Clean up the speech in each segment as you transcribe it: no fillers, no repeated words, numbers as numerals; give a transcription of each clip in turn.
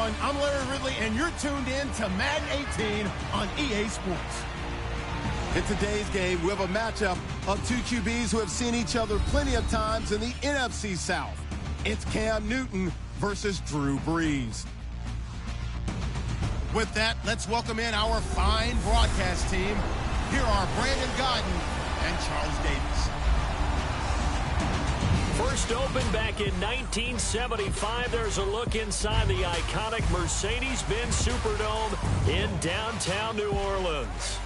everyone. I'm Larry Ridley, and you're tuned in to Madden 18 on EA Sports. In today's game, we have a matchup of two QBs who have seen each other plenty of times in the NFC South. It's Cam Newton versus Drew Brees. With that, let's welcome in our fine broadcast team. Here are Brandon Godden and Charles Davis. First opened back in 1975, there's a look inside the iconic Mercedes-Benz Superdome in downtown New Orleans.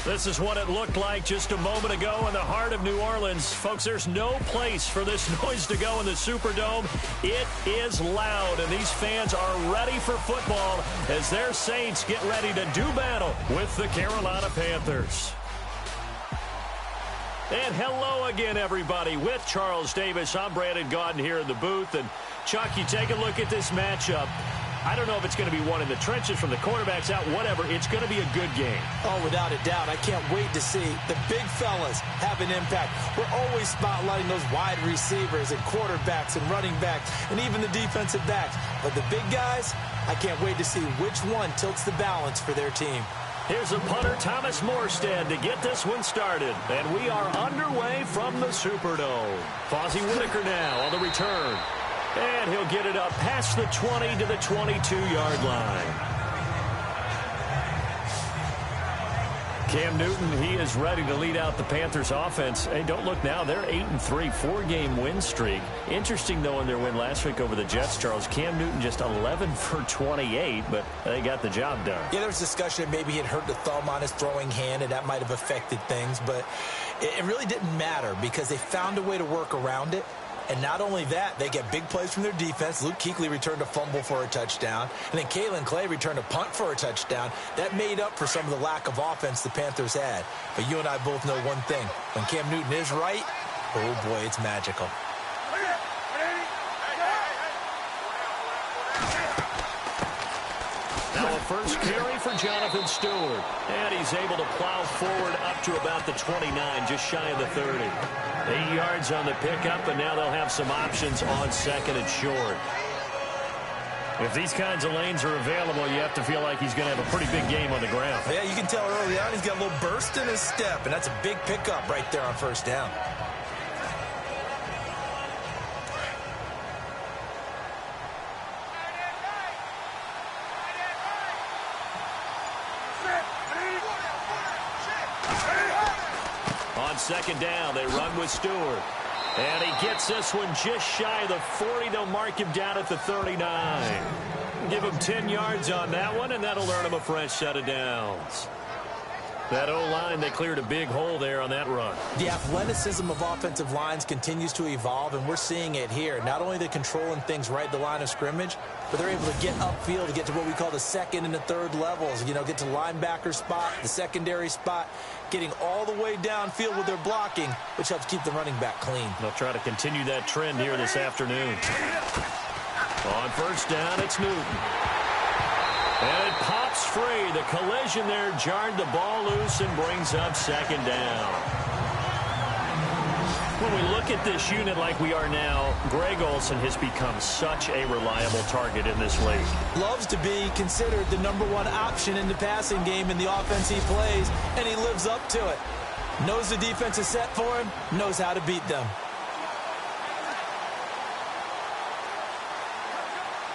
This is what it looked like just a moment ago in the heart of New Orleans. Folks, there's no place for this noise to go in the Superdome. It is loud, and these fans are ready for football as their Saints get ready to do battle with the Carolina Panthers. And hello again, everybody. With Charles Davis, I'm Brandon Godden here in the booth. And, Chuck, you take a look at this matchup. I don't know if it's going to be one in the trenches from the quarterbacks out, whatever. It's going to be a good game. Oh, without a doubt. I can't wait to see the big fellas have an impact. We're always spotlighting those wide receivers and quarterbacks and running backs and even the defensive backs. But the big guys, I can't wait to see which one tilts the balance for their team. Here's a punter, Thomas Morstead, to get this one started. And we are underway from the Superdome. Fozzie Whitaker now on the return. And he'll get it up past the 20 to the 22-yard line. Cam Newton, he is ready to lead out the Panthers offense. Hey, don't look now. They're 8-3, four-game win streak. Interesting, though, in their win last week over the Jets, Charles. Cam Newton just 11 for 28, but they got the job done. Yeah, there was discussion that maybe he had hurt the thumb on his throwing hand, and that might have affected things. But it really didn't matter because they found a way to work around it. And not only that, they get big plays from their defense. Luke Kuechly returned a fumble for a touchdown. And then Kalen Clay returned a punt for a touchdown. That made up for some of the lack of offense the Panthers had. But you and I both know one thing. When Cam Newton is right, oh boy, it's magical. Now a first carry for Jonathan Stewart. And he's able to plow forward up to about the 29, just shy of the 30. 8 yards on the pickup, and now they'll have some options on second and short. If these kinds of lanes are available, you have to feel like he's going to have a pretty big game on the ground. Yeah, you can tell early on he's got a little burst in his step, and that's a big pickup right there on first down. Second down, they run with Stewart. And he gets this one just shy of the 40. They'll mark him down at the 39. Give him 10 yards on that one, and that'll earn him a fresh set of downs. That O-line, they cleared a big hole there on that run. The athleticism of offensive lines continues to evolve, and we're seeing it here. Not only they're controlling things right at the line of scrimmage, but they're able to get upfield to get to what we call the second and the third levels. You know, get to linebacker spot, the secondary spot, getting all the way downfield with their blocking, which helps keep the running back clean. They'll try to continue that trend here this afternoon. On first down, it's Newton. And it pops free. The collision there jarred the ball loose and brings up second down. When we look at this unit like we are now, Greg Olsen has become such a reliable target in this league. Loves to be considered the #1 option in the passing game in the offense he plays, and he lives up to it. Knows the defense is set for him, knows how to beat them.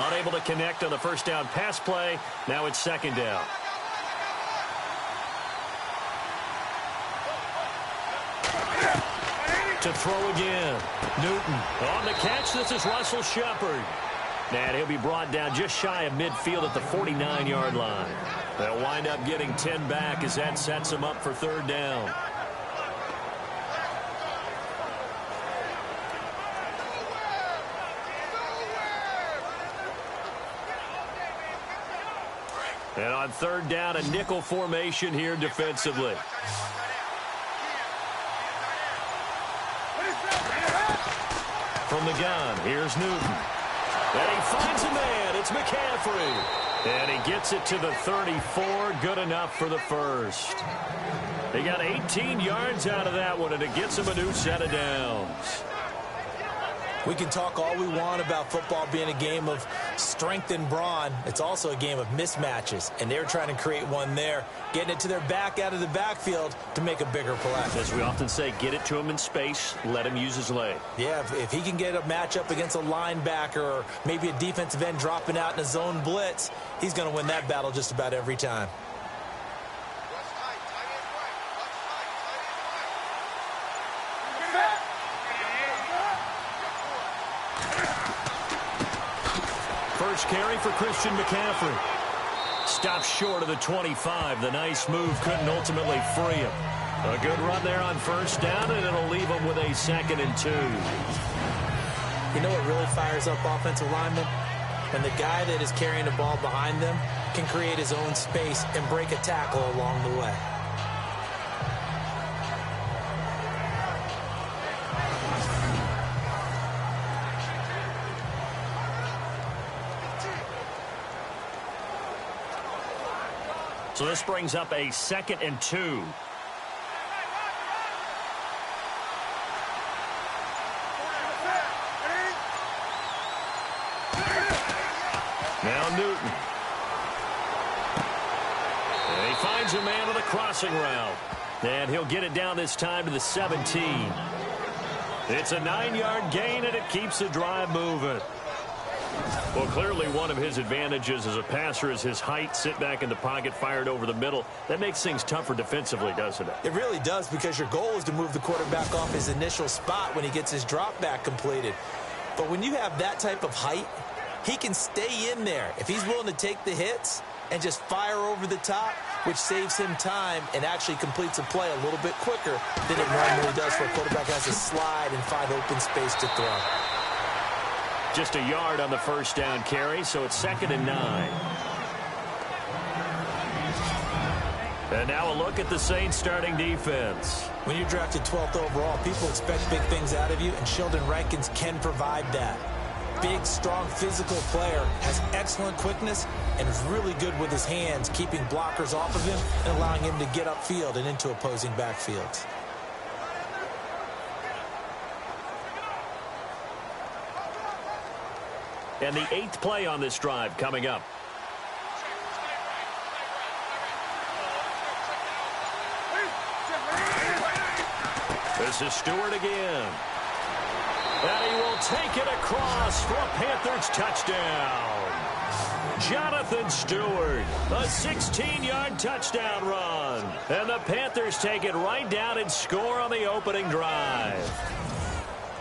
Unable to connect on the first down pass play. Now it's second down. To throw again. Newton on the catch. This is Russell Shepard. And he'll be brought down just shy of midfield at the 49-yard line. They'll wind up getting 10 back as that sets him up for third down. And on third down, a nickel formation here defensively. From the gun, here's Newton. And he finds a man. It's McCaffrey. And he gets it to the 34. Good enough for the first. They got 18 yards out of that one, and it gets him a new set of downs. We can talk all we want about football being a game of strength and brawn. It's also a game of mismatches, and they're trying to create one there, getting it to their back out of the backfield to make a bigger play. As we often say, get it to him in space, let him use his leg. Yeah, if he can get a matchup against a linebacker or maybe a defensive end dropping out in a zone blitz, he's going to win that battle just about every time. First carry for Christian McCaffrey. Stops short of the 25. The nice move couldn't ultimately free him. A good run there on first down, and it'll leave him with a 2nd and 2. You know what really fires up offensive linemen? When the guy that is carrying the ball behind them can create his own space and break a tackle along the way. So this brings up a 2nd and 2. Now Newton. And he finds a man on the crossing route. And he'll get it down this time to the 17. It's a 9-yard gain, and it keeps the drive moving. Well, clearly one of his advantages as a passer is his height. Sit back in the pocket, fired over the middle. That makes things tougher defensively, doesn't it? It really does, because your goal is to move the quarterback off his initial spot when he gets his drop back completed. But when you have that type of height, he can stay in there if he's willing to take the hits and just fire over the top, which saves him time and actually completes a play a little bit quicker than it normally does for a quarterback who has to slide and find open space to throw. Just a yard on the first down carry, so it's 2nd and 9. And now a look at the Saints starting defense. When you're drafted 12th overall, people expect big things out of you, and Sheldon Rankins can provide that. Big, strong, physical player, has excellent quickness, and is really good with his hands, keeping blockers off of him and allowing him to get upfield and into opposing backfields. And the 8th play on this drive coming up. This is Stewart again. And he will take it across for a Panthers touchdown. Jonathan Stewart, a 16-yard touchdown run. And the Panthers take it right down and score on the opening drive.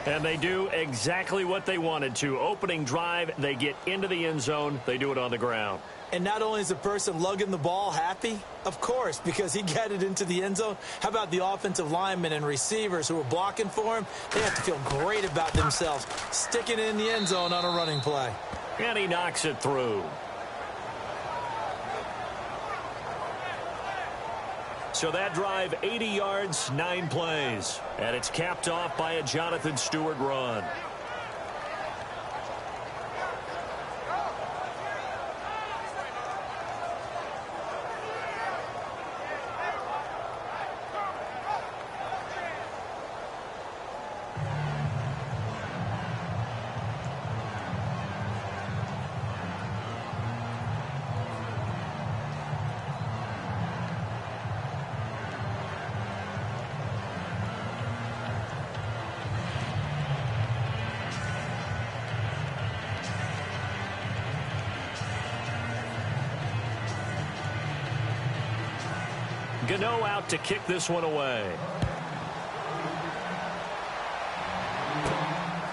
And they do exactly what they wanted to. Opening drive, they get into the end zone. They do it on the ground. And not only is the person lugging the ball happy, of course, because he got it into the end zone. How about the offensive linemen and receivers who are blocking for him? They have to feel great about themselves, sticking it in the end zone on a running play. And he knocks it through. So that drive, 80 yards, 9 plays. And it's capped off by a Jonathan Stewart run. Gano out to kick this one away.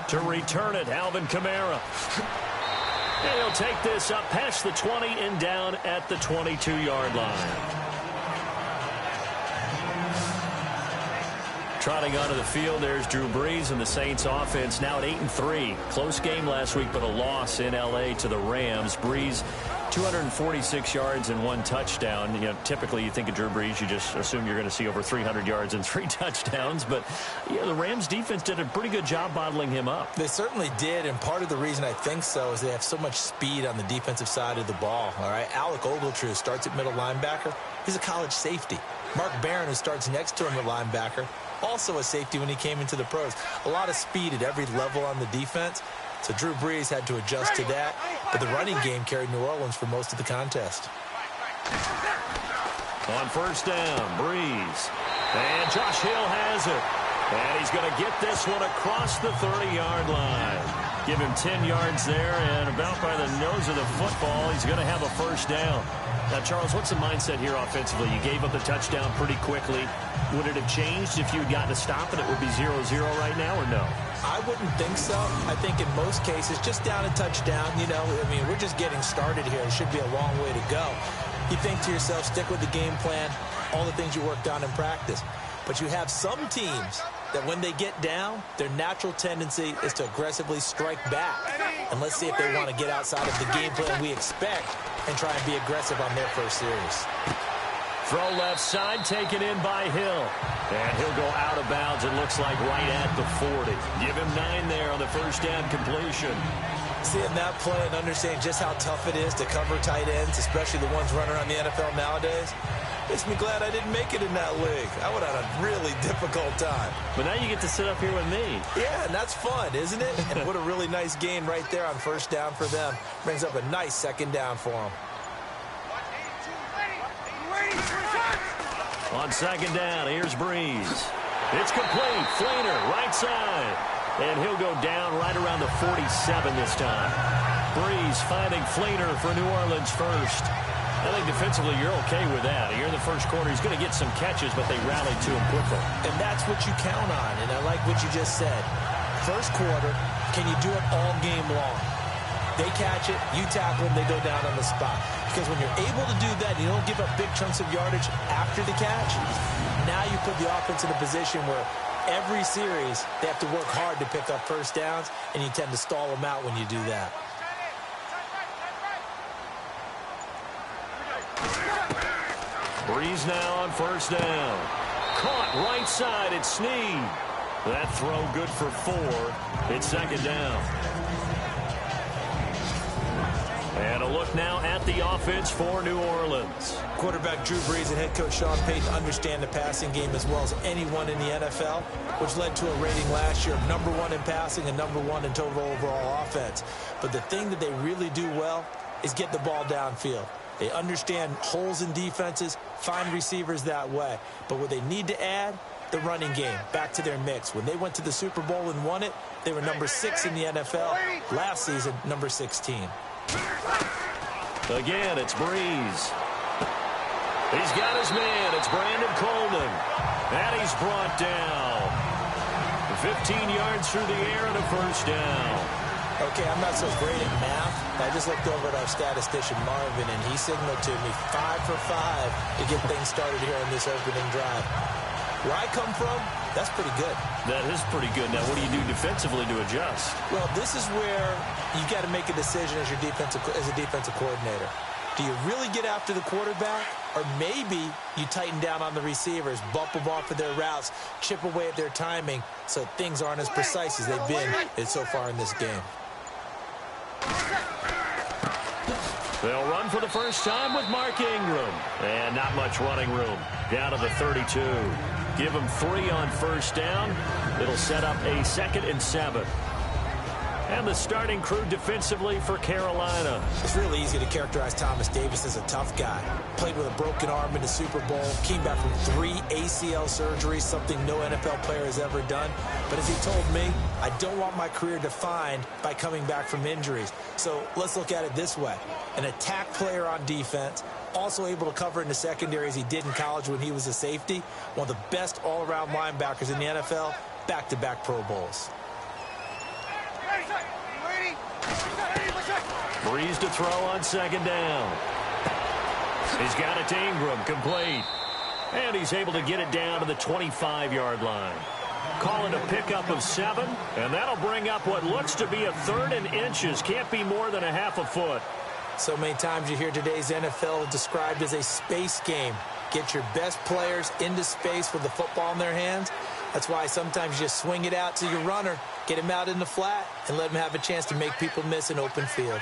To return it, Alvin Kamara. And he'll take this up past the 20 and down at the 22-yard line. Trotting onto the field, there's Drew Brees and the Saints offense now at 8-3. Close game last week, but a loss in L.A. to the Rams. Brees, 246 yards and 1 touchdown. You know, typically you think of Drew Brees, you just assume you're going to see over 300 yards and 3 touchdowns. But yeah, the Rams defense did a pretty good job bottling him up. They certainly did, and part of the reason I think so is they have so much speed on the defensive side of the ball. All right, Alec Ogletree starts at middle linebacker. He's a college safety. Mark Barron, who starts next to him at linebacker, also a safety when he came into the pros. A lot of speed at every level on the defense. So Drew Brees had to adjust to that. But the running game carried New Orleans for most of the contest. On first down, Brees. And Josh Hill has it. And he's going to get this one across the 30-yard line. Give him 10 yards there, and about by the nose of the football, he's going to have a first down. Now, Charles, what's the mindset here offensively? You gave up the touchdown pretty quickly. Would it have changed if you had gotten a stop and it would be 0-0 right now, or no? I wouldn't think so. I think in most cases, just down a touchdown, I mean, we're just getting started here. It should be a long way to go. You think to yourself, stick with the game plan, all the things you worked on in practice. But you have some teams that when they get down, their natural tendency is to aggressively strike back. And let's see if they want to get outside of the game plan we expect and try and be aggressive on their first series. Throw left side, taken in by Hill. And he'll go out of bounds, it looks like right at the 40. Give him 9 there on the first down completion. Seeing that play and understanding just how tough it is to cover tight ends, especially the ones running around the NFL nowadays, makes me glad I didn't make it in that league. I would have had a really difficult time. But now you get to sit up here with me. Yeah, and that's fun, isn't it? And what a really nice gain right there on first down for them. Brings up a nice second down for them. On second down, here's Brees. It's complete. Flainer, right side. And he'll go down right around the 47 this time. Brees finding Flainer for New Orleans first. I think defensively you're okay with that. Here in the first quarter, he's going to get some catches, but they rallied to him quickly. And that's what you count on, and I like what you just said. First quarter, can you do it all game long? They catch it, you tackle them, they go down on the spot. Because when you're able to do that, you don't give up big chunks of yardage after the catch, now you put the offense in a position where every series they have to work hard to pick up first downs, and you tend to stall them out when you do that. Brees now on first down. Caught right side, it's Snead. That throw good for 4. It's second down. And a look now at the offense for New Orleans. Quarterback Drew Brees and head coach Sean Payton understand the passing game as well as anyone in the NFL, which led to a rating last year of #1 in passing and #1 in total overall offense. But the thing that they really do well is get the ball downfield. They understand holes in defenses, find receivers that way. But what they need to add, the running game, back to their mix. When they went to the Super Bowl and won it, they were #6 in the NFL. Last season, #16. Again, it's Brees. He's got his man. It's Brandon Coleman. And he's brought down. 15 yards through the air and a first down. Okay, I'm not so great at math. I just looked over at our statistician, Marvin, and he signaled to me 5 for 5 to get things started here on this opening drive. Where I come from, that's pretty good. That is pretty good. Now, what do you do defensively to adjust? Well, this is where you got to make a decision as a defensive coordinator. Do you really get after the quarterback? Or maybe you tighten down on the receivers, bump them off of their routes, chip away at their timing so things aren't as precise as they've been so far in this game. They'll run for the first time with Mark Ingram. And not much running room. Down to the 32. Give them 3 on first down. It'll set up a 2nd and 7. And the starting crew defensively for Carolina. It's really easy to characterize Thomas Davis as a tough guy. Played with a broken arm in the Super Bowl. Came back from 3 ACL surgeries, something no NFL player has ever done. But as he told me, I don't want my career defined by coming back from injuries. So let's look at it this way. An attack player on defense, also able to cover in the secondary as he did in college when he was a safety. One of the best all-around linebackers in the NFL, back-to-back Pro Bowls. Brees to throw on second down. He's got it to Ingram, complete. And he's able to get it down to the 25-yard line. Call it a pickup of 7, and that'll bring up what looks to be a 3rd and inches. Can't be more than a half a foot. So many times you hear today's NFL described as a space game. Get your best players into space with the football in their hands. That's why sometimes you just swing it out to your runner, get him out in the flat, and let him have a chance to make people miss an open field.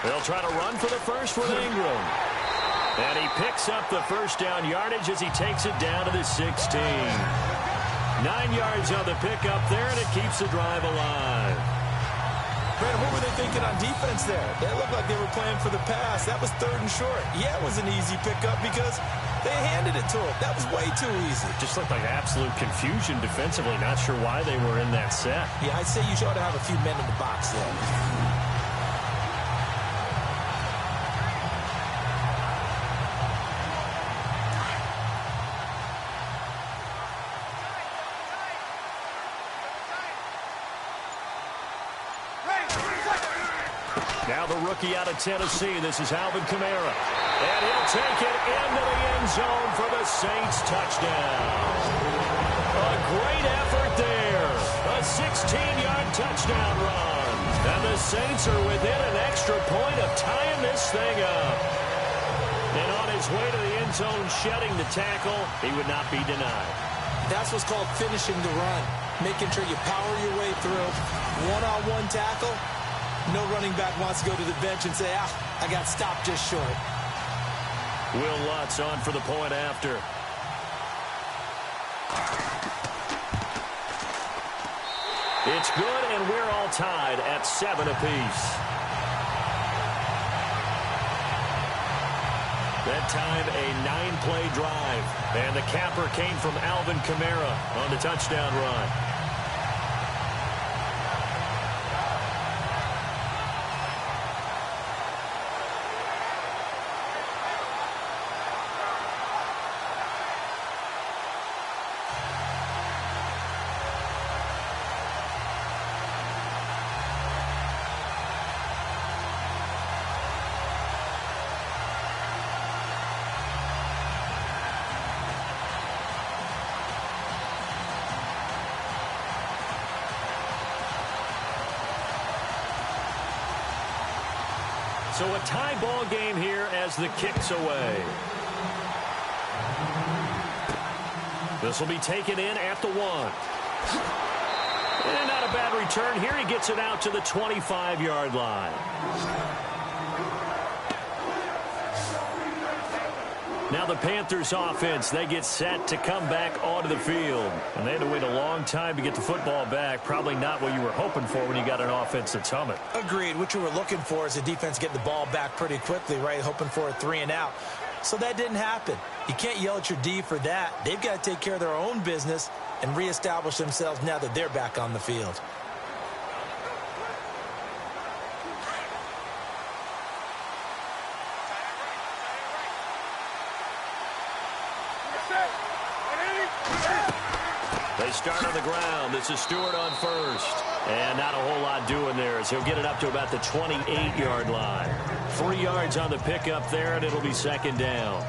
They'll try to run for the first with Ingram. And he picks up the first down yardage as he takes it down to the 16. 9 yards on the pickup there, and it keeps the drive alive. Brandon, what were they thinking on defense there? They looked like they were playing for the pass. That was 3rd and short. Yeah, it was an easy pickup because they handed it to him. That was way too easy. Just looked like absolute confusion defensively. Not sure why they were in that set. Yeah, I'd say you ought to have a few men in the box there. Now the rookie out of Tennessee. This is Alvin Kamara. And he'll take it into the end zone for the Saints touchdown. A great effort there. A 16-yard touchdown run. And the Saints are within an extra point of tying this thing up. And on his way to the end zone, shedding the tackle, he would not be denied. That's what's called finishing the run. Making sure you power your way through. One-on-one tackle. No running back wants to go to the bench and say, I got stopped just short. Will Lutz on for the point after. It's good, and we're all tied at 7 apiece. That time, a 9-play drive. And the capper came from Alvin Kamara on the touchdown run. So a tie ball game here as the kick's away. This will be taken in at the 1. And not a bad return here. He gets it out to the 25-yard line. Now the Panthers offense, they get set to come back onto the field. And they had to wait a long time to get the football back. Probably not what you were hoping for when you got an offense that's humming. Agreed. What you were looking for is the defense getting the ball back pretty quickly, right? Hoping for a 3-and-out. So that didn't happen. You can't yell at your D for that. They've got to take care of their own business and reestablish themselves now that they're back on the field. They start on the ground. This is Stewart on first. And not a whole lot doing there as he'll get it up to about the 28-yard line. 3 yards on the pickup there, and it'll be 2nd down.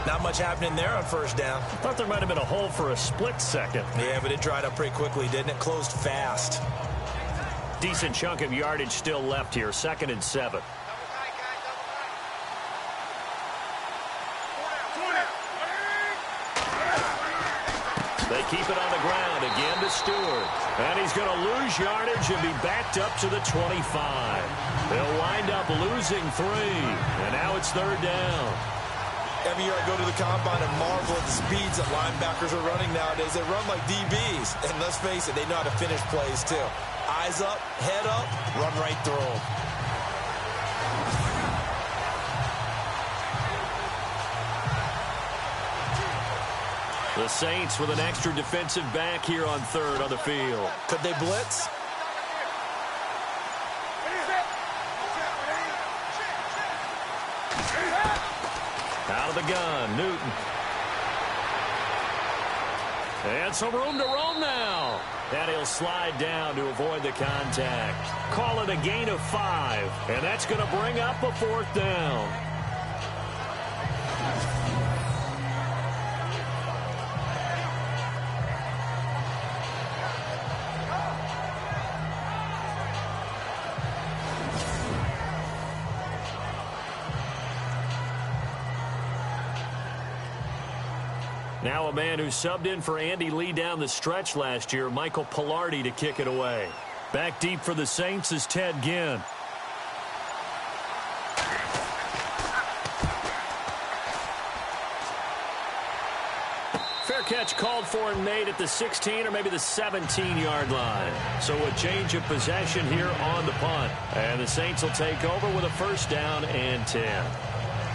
Not much happening there on 1st down. I thought there might have been a hole for a split second. Yeah, but it dried up pretty quickly, didn't it? Closed fast. Decent chunk of yardage still left here. 2nd and 7. They keep it on the ground again to Stewart. And he's going to lose yardage and be backed up to the 25. They'll wind up losing 3. And now it's 3rd down. Every year I go to the combine and marvel at the speeds that linebackers are running nowadays. They run like DBs. And let's face it, they know how to finish plays too. Eyes up, head up, run right through them. The Saints with an extra defensive back here on 3rd on the field. Could they blitz? Out of the gun, Newton. And some room to roam now. And he'll slide down to avoid the contact. Call it a gain of 5. And that's going to bring up a 4th down. Now a man who subbed in for Andy Lee down the stretch last year, Michael Pilardi, to kick it away. Back deep for the Saints is Ted Ginn. catch called for and made at the 16 or maybe the 17-yard line. So a change of possession here on the punt. And the Saints will take over with a first down and 10.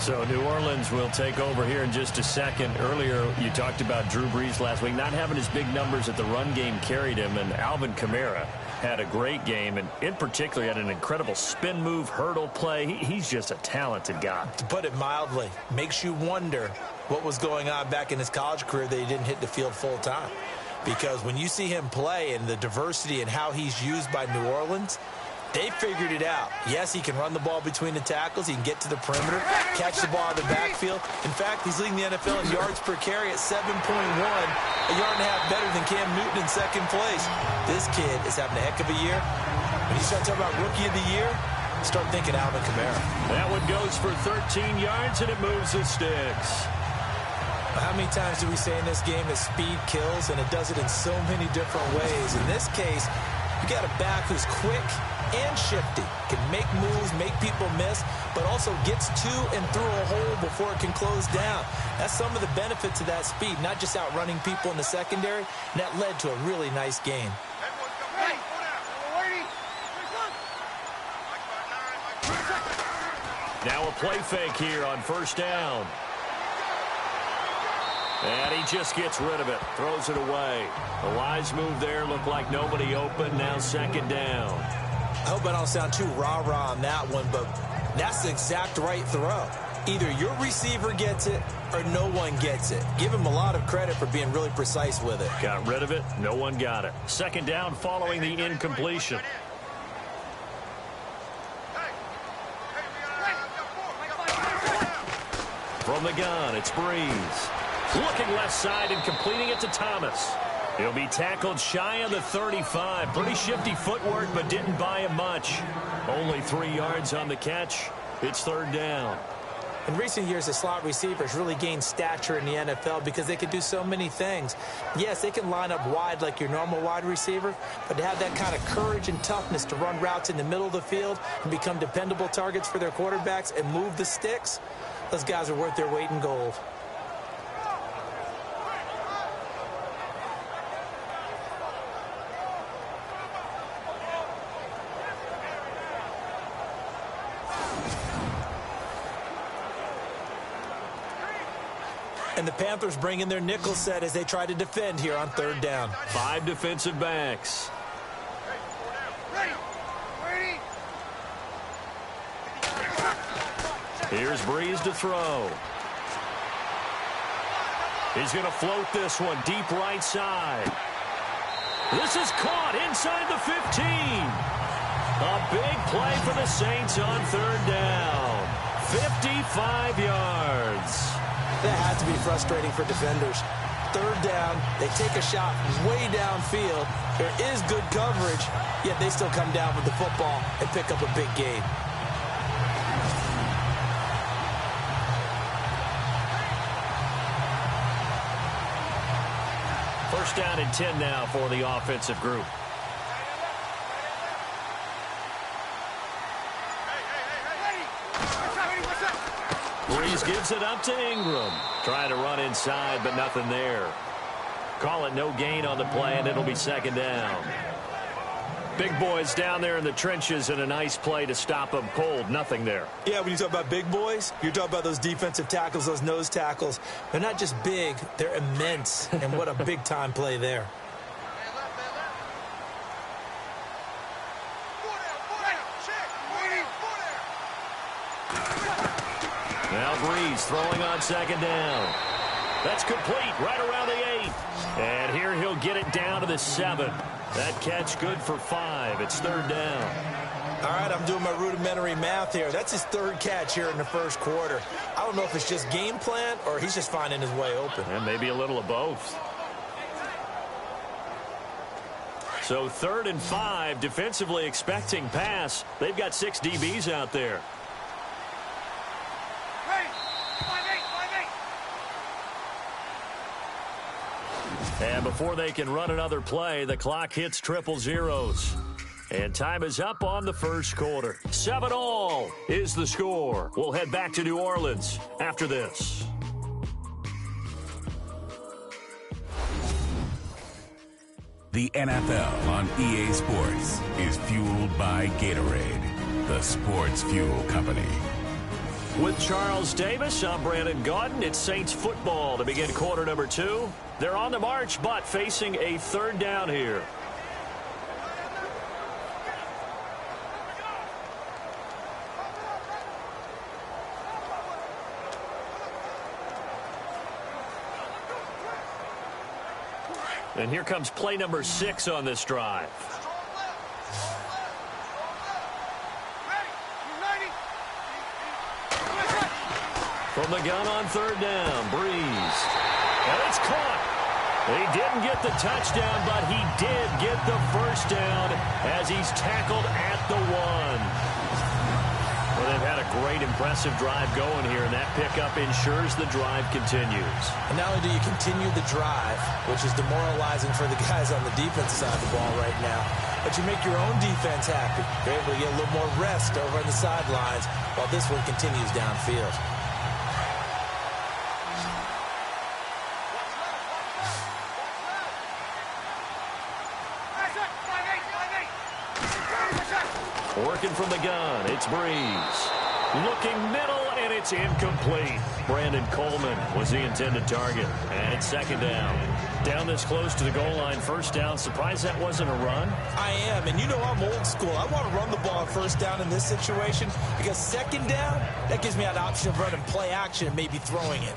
So New Orleans will take over here in just a second. Earlier, you talked about Drew Brees last week not having his big numbers at the run game carried him, and Alvin Kamara had a great game, and in particular, had an incredible spin move, hurdle play. He's just a talented guy. To put it mildly, makes you wonder what was going on back in his college career that he didn't hit the field full time. Because when you see him play and the diversity and how he's used by New Orleans, they figured it out. Yes, he can run the ball between the tackles. He can get to the perimeter, catch the ball out of the backfield. In fact, he's leading the NFL in yards per carry at 7.1, a yard and a half better than Cam Newton in second place. This kid is having a heck of a year. When you start talking about Rookie of the Year, start thinking Alvin Kamara. That one goes for 13 yards, and it moves the sticks. How many times do we say in this game that speed kills, and it does it in so many different ways? In this case, you got a back who's quick and shifty, can make moves, make people miss, but also gets to and through a hole before it can close down. That's some of the benefits of that speed, not just outrunning people in the secondary, and that led to a really nice game. Now a play fake here on first down. And he just gets rid of it, throws it away. A wise move there, looked like nobody open, now second down. I hope I don't sound too rah-rah on that one, but that's the exact right throw. Either your receiver gets it or no one gets it. Give him a lot of credit for being really precise with it. Got rid of it, no one got it. Second down following the incompletion. From the gun, it's Brees. Looking left side and completing it to Thomas. He'll be tackled shy of the 35. Pretty shifty footwork, but didn't buy him much. Only 3 yards on the catch. It's third down. In recent years, the slot receivers really gained stature in the NFL because they can do so many things. Yes, they can line up wide like your normal wide receiver, but to have that kind of courage and toughness to run routes in the middle of the field and become dependable targets for their quarterbacks and move the sticks, those guys are worth their weight in gold. And the Panthers bring in their nickel set as they try to defend here on third down. 5 defensive backs. Here's Brees to throw. He's going to float this one deep right side. This is caught inside the 15. A big play for the Saints on third down. 55 yards. That had to be frustrating for defenders. Third down, they take a shot way downfield. There is good coverage, yet they still come down with the football and pick up a big gain. First down and 10 now for the offensive group. Brees gives it up to Ingram. Trying to run inside, but nothing there. Call it no gain on the play, and it'll be second down. Big boys down there in the trenches, and a nice play to stop them cold. Nothing there. Yeah, when you talk about big boys, you're talking about those defensive tackles, those nose tackles. They're not just big, they're immense. And what a big-time play there. Now Brees throwing on second down. That's complete right around the 8. And here he'll get it down to the 7. That catch good for 5. It's third down. All right, I'm doing my rudimentary math here. That's his third catch here in the first quarter. I don't know if it's just game plan or he's just finding his way open. And maybe a little of both. So 3rd and 5, defensively expecting pass. They've got 6 DBs out there. And before they can run another play, the clock hits triple zeros. And time is up on the first quarter. 7-all is the score. We'll head back to New Orleans after this. The NFL on EA Sports is fueled by Gatorade, the sports fuel company. With Charles Davis, I'm Brandon Gaudin. It's Saints football to begin quarter number 2. They're on the march, but facing a third down here. And here comes play number 6 on this drive. From the gun on third down, Breeze. And it's caught. He didn't get the touchdown, but he did get the first down as he's tackled at the 1. Well, they've had a great, impressive drive going here, and that pickup ensures the drive continues. And not only do you continue the drive, which is demoralizing for the guys on the defensive side of the ball right now, but you make your own defense happy. You're able to get a little more rest over on the sidelines while this one continues downfield. Working from the gun, it's Breeze. Looking middle, and it's incomplete. Brandon Coleman was the intended target. And it's second down. Down this close to the goal line, first down. Surprised that wasn't a run? I am, and you know I'm old school. I want to run the ball on first down in this situation because second down, that gives me an option of running play action and maybe throwing it.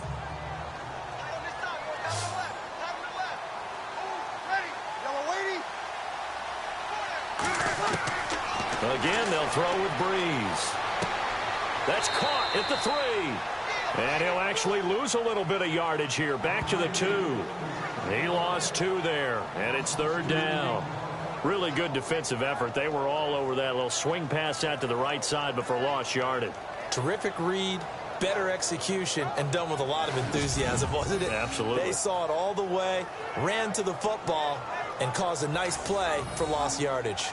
Again, they'll throw with Breeze. That's caught at the 3. And he'll actually lose a little bit of yardage here. Back to the 2. He lost 2 there, and it's third down. Really good defensive effort. They were all over that little swing pass out to the right side before lost yardage. Terrific read, better execution, and done with a lot of enthusiasm, wasn't it? Absolutely. They saw it all the way, ran to the football, and caused a nice play for lost yardage.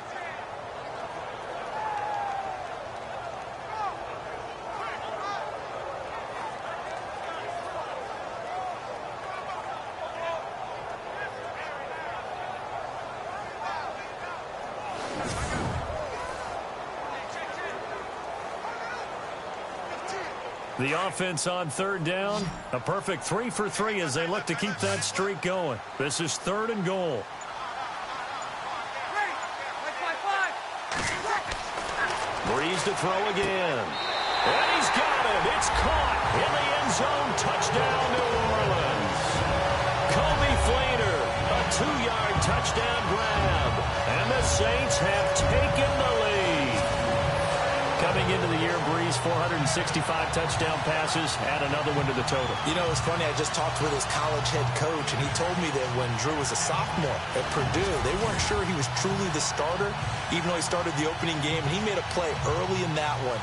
The offense on third down, a perfect 3 for 3 as they look to keep that streak going. This is third and goal. Breeze to throw again. And he's got it. It's caught in the end zone. Touchdown, New Orleans. Kobe Fleener, a 2-yard touchdown grab. And the Saints have taken the lead. Coming into the year, Breeze, 465 touchdown passes, add another one to the total. You know, it's funny, I just talked with his college head coach, and he told me that when Drew was a sophomore at Purdue, they weren't sure he was truly the starter, even though he started the opening game, and he made a play early in that one,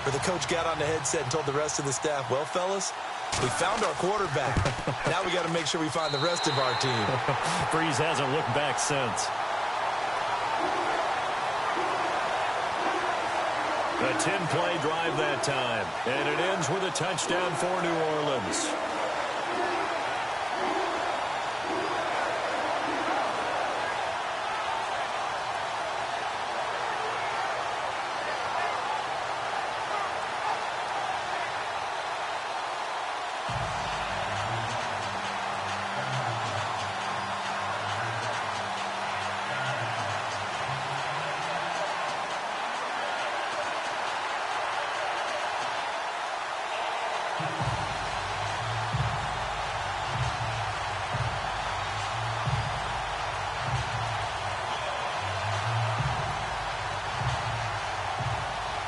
where the coach got on the headset and told the rest of the staff, well, fellas, we found our quarterback. Now we got to make sure we find the rest of our team. Breeze hasn't looked back since. A 10-play drive that time, and it ends with a touchdown for New Orleans.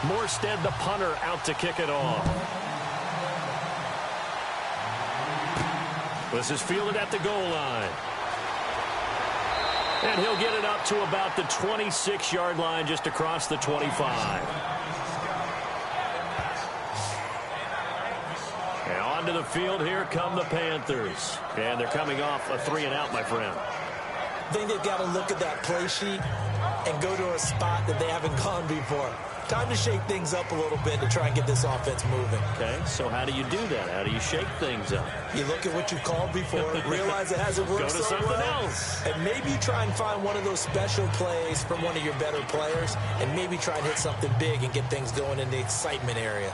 Morstead, the punter, out to kick it off. This is fielded at the goal line. And he'll get it up to about the 26-yard line, just across the 25. And onto the field, here come the Panthers. And they're coming off a 3-and-out, my friend. I think they've got to look at that play sheet and go to a spot that they haven't gone before. Time to shake things up a little bit to try and get this offense moving. Okay, so how do you do that? How do you shake things up? You look at what you've called before, realize it hasn't worked so well. Go to something else. And maybe try and find one of those special plays from one of your better players, and maybe try and hit something big and get things going in the excitement area.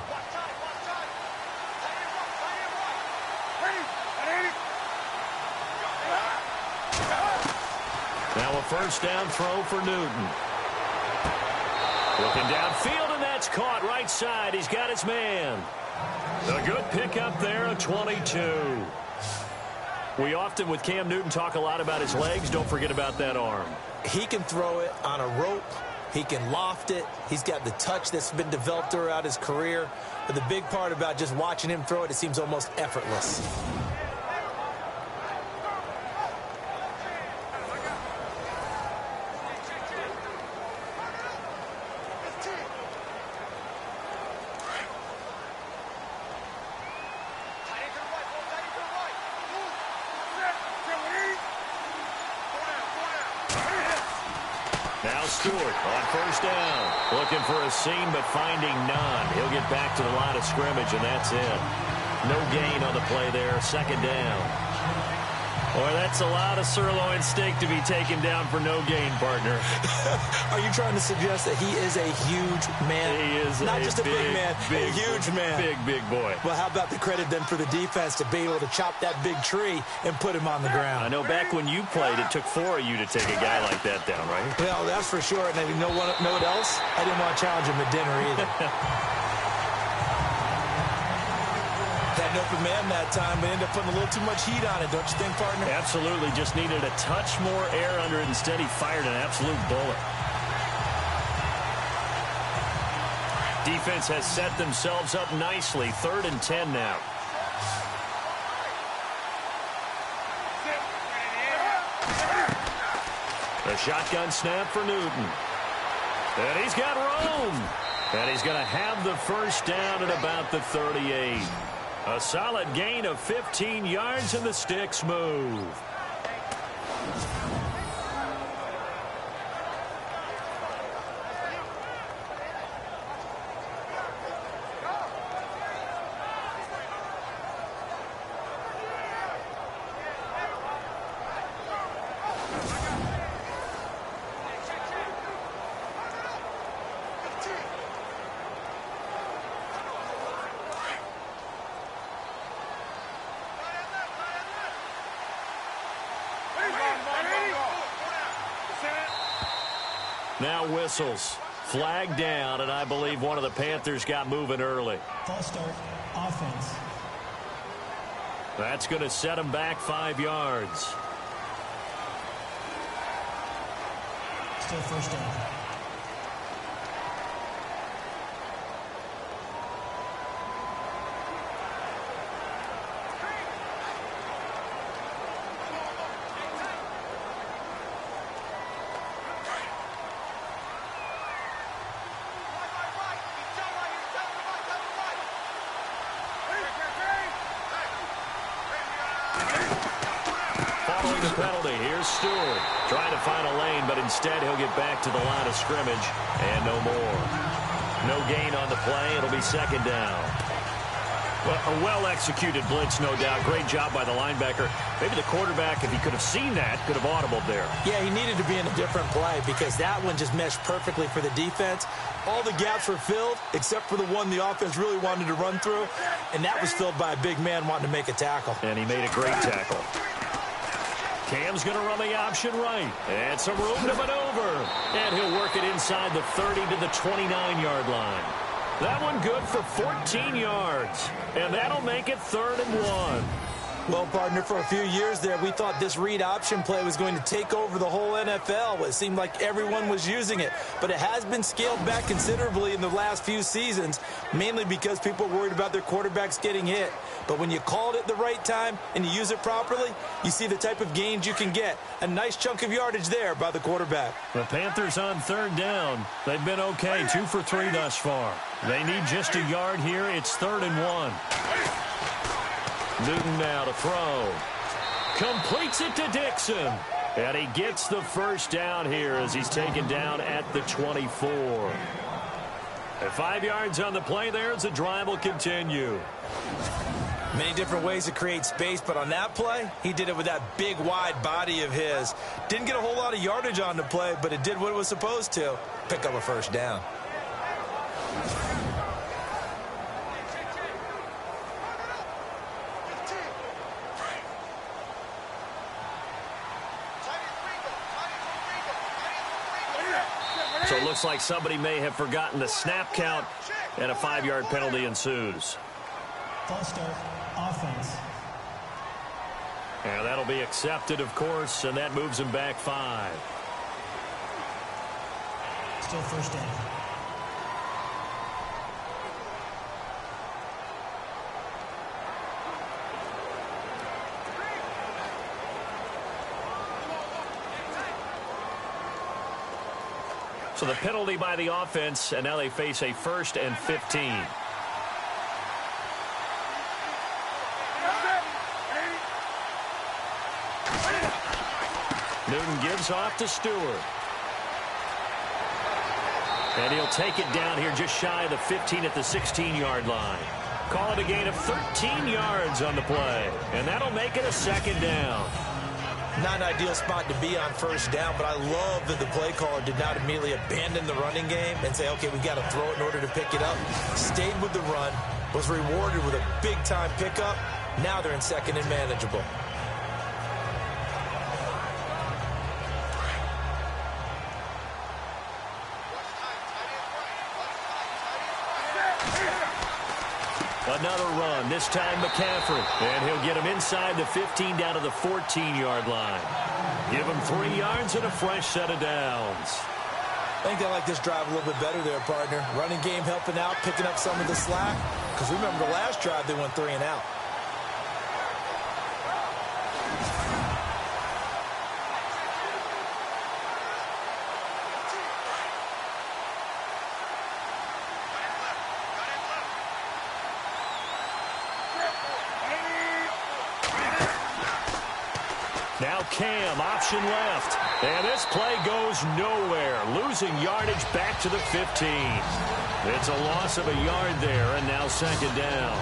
Now a first down throw for Newton. Looking downfield, and that's caught right side. He's got his man. A good pickup there, a 22. We often, with Cam Newton, talk a lot about his legs. Don't forget about that arm. He can throw it on a rope. He can loft it. He's got the touch that's been developed throughout his career. But the big part about just watching him throw it, it seems almost effortless. Stewart on first down. Looking for a seam, but finding none. He'll get back to the line of scrimmage, and that's it. No gain on the play there. Second down. Boy, that's a lot of sirloin steak to be taken down for no gain, partner. Are you trying to suggest that he is a huge man? He is not just a big man, a huge man. Big boy. Well, how about the credit then for the defense to be able to chop that big tree and put him on the ground? I know back when you played, it took 4 of you to take a guy like that down, right? Well, that's for sure. And you know what else? I didn't want to challenge him at dinner either. Had an open man that time, but ended up putting a little too much heat on it, don't you think, partner? Absolutely. Just needed a touch more air under it. Instead, he fired an absolute bullet. Defense has set themselves up nicely. 3rd and 10 now. The shotgun snap for Newton. And he's got room. And he's going to have the first down at about the 38. A solid gain of 15 yards, and the sticks move. Now whistles. Flag down, and I believe one of the Panthers got moving early. False start, offense. That's going to set them back 5 yards. Still first down. The penalty. Here's Stewart trying to find a lane, but instead he'll get back to the line of scrimmage and no more. No gain on the play. It'll be second down. Well, a well-executed blitz, no doubt. Great job by the linebacker. Maybe the quarterback, if he could have seen that, could have audibled there. Yeah, he needed to be in a different play because that one just meshed perfectly for the defense. All the gaps were filled except for the one the offense really wanted to run through, and that was filled by a big man wanting to make a tackle. And he made a great tackle. Cam's going to run the option right. And some room to maneuver. And he'll work it inside the 30 to the 29-yard line. That one good for 14 yards. And that'll make it 3rd and 1. Well, partner, for a few years there, we thought this read option play was going to take over the whole NFL. It seemed like everyone was using it. But it has been scaled back considerably in the last few seasons, mainly because people are worried about their quarterbacks getting hit. But when you call it at the right time and you use it properly, you see the type of gains you can get. A nice chunk of yardage there by the quarterback. The Panthers on 3rd down. They've been okay, 2 for 3 thus far. They need just a yard here. It's 3rd and 1. Newton now to throw. Completes it to Dixon. And he gets the first down here as he's taken down at the 24. And 5 yards on the play there as the drive will continue. Many different ways to create space, but on that play, he did it with that big, wide body of his. Didn't get a whole lot of yardage on the play, but it did what it was supposed to. Pick up a first down. So it looks like somebody may have forgotten the snap count, and a 5-yard penalty ensues. False start, offense. And that'll be accepted, of course, and that moves him back 5. Still first down. So the penalty by the offense, and now they face a 1st and 15. Newton gives off to Stewart. And he'll take it down here just shy of the 15 at the 16-yard line. Call it a gain of 13 yards on the play. And that'll make it a 2nd down. Not an ideal spot to be on first down, but I love that the play caller did not immediately abandon the running game and say, okay, we've got to throw it in order to pick it up. Stayed with the run, was rewarded with a big-time pickup. Now they're in 2nd and manageable. Another run, this time McCaffrey. And he'll get him inside the 15 down to the 14-yard line. Give him 3 yards and a fresh set of downs. I think they like this drive a little bit better there, partner. Running game helping out, picking up some of the slack. Because remember the last drive, they went 3 and out. Now Cam, option left. And this play goes nowhere. Losing yardage back to the 15. It's a loss of a yard there, and now 2nd down.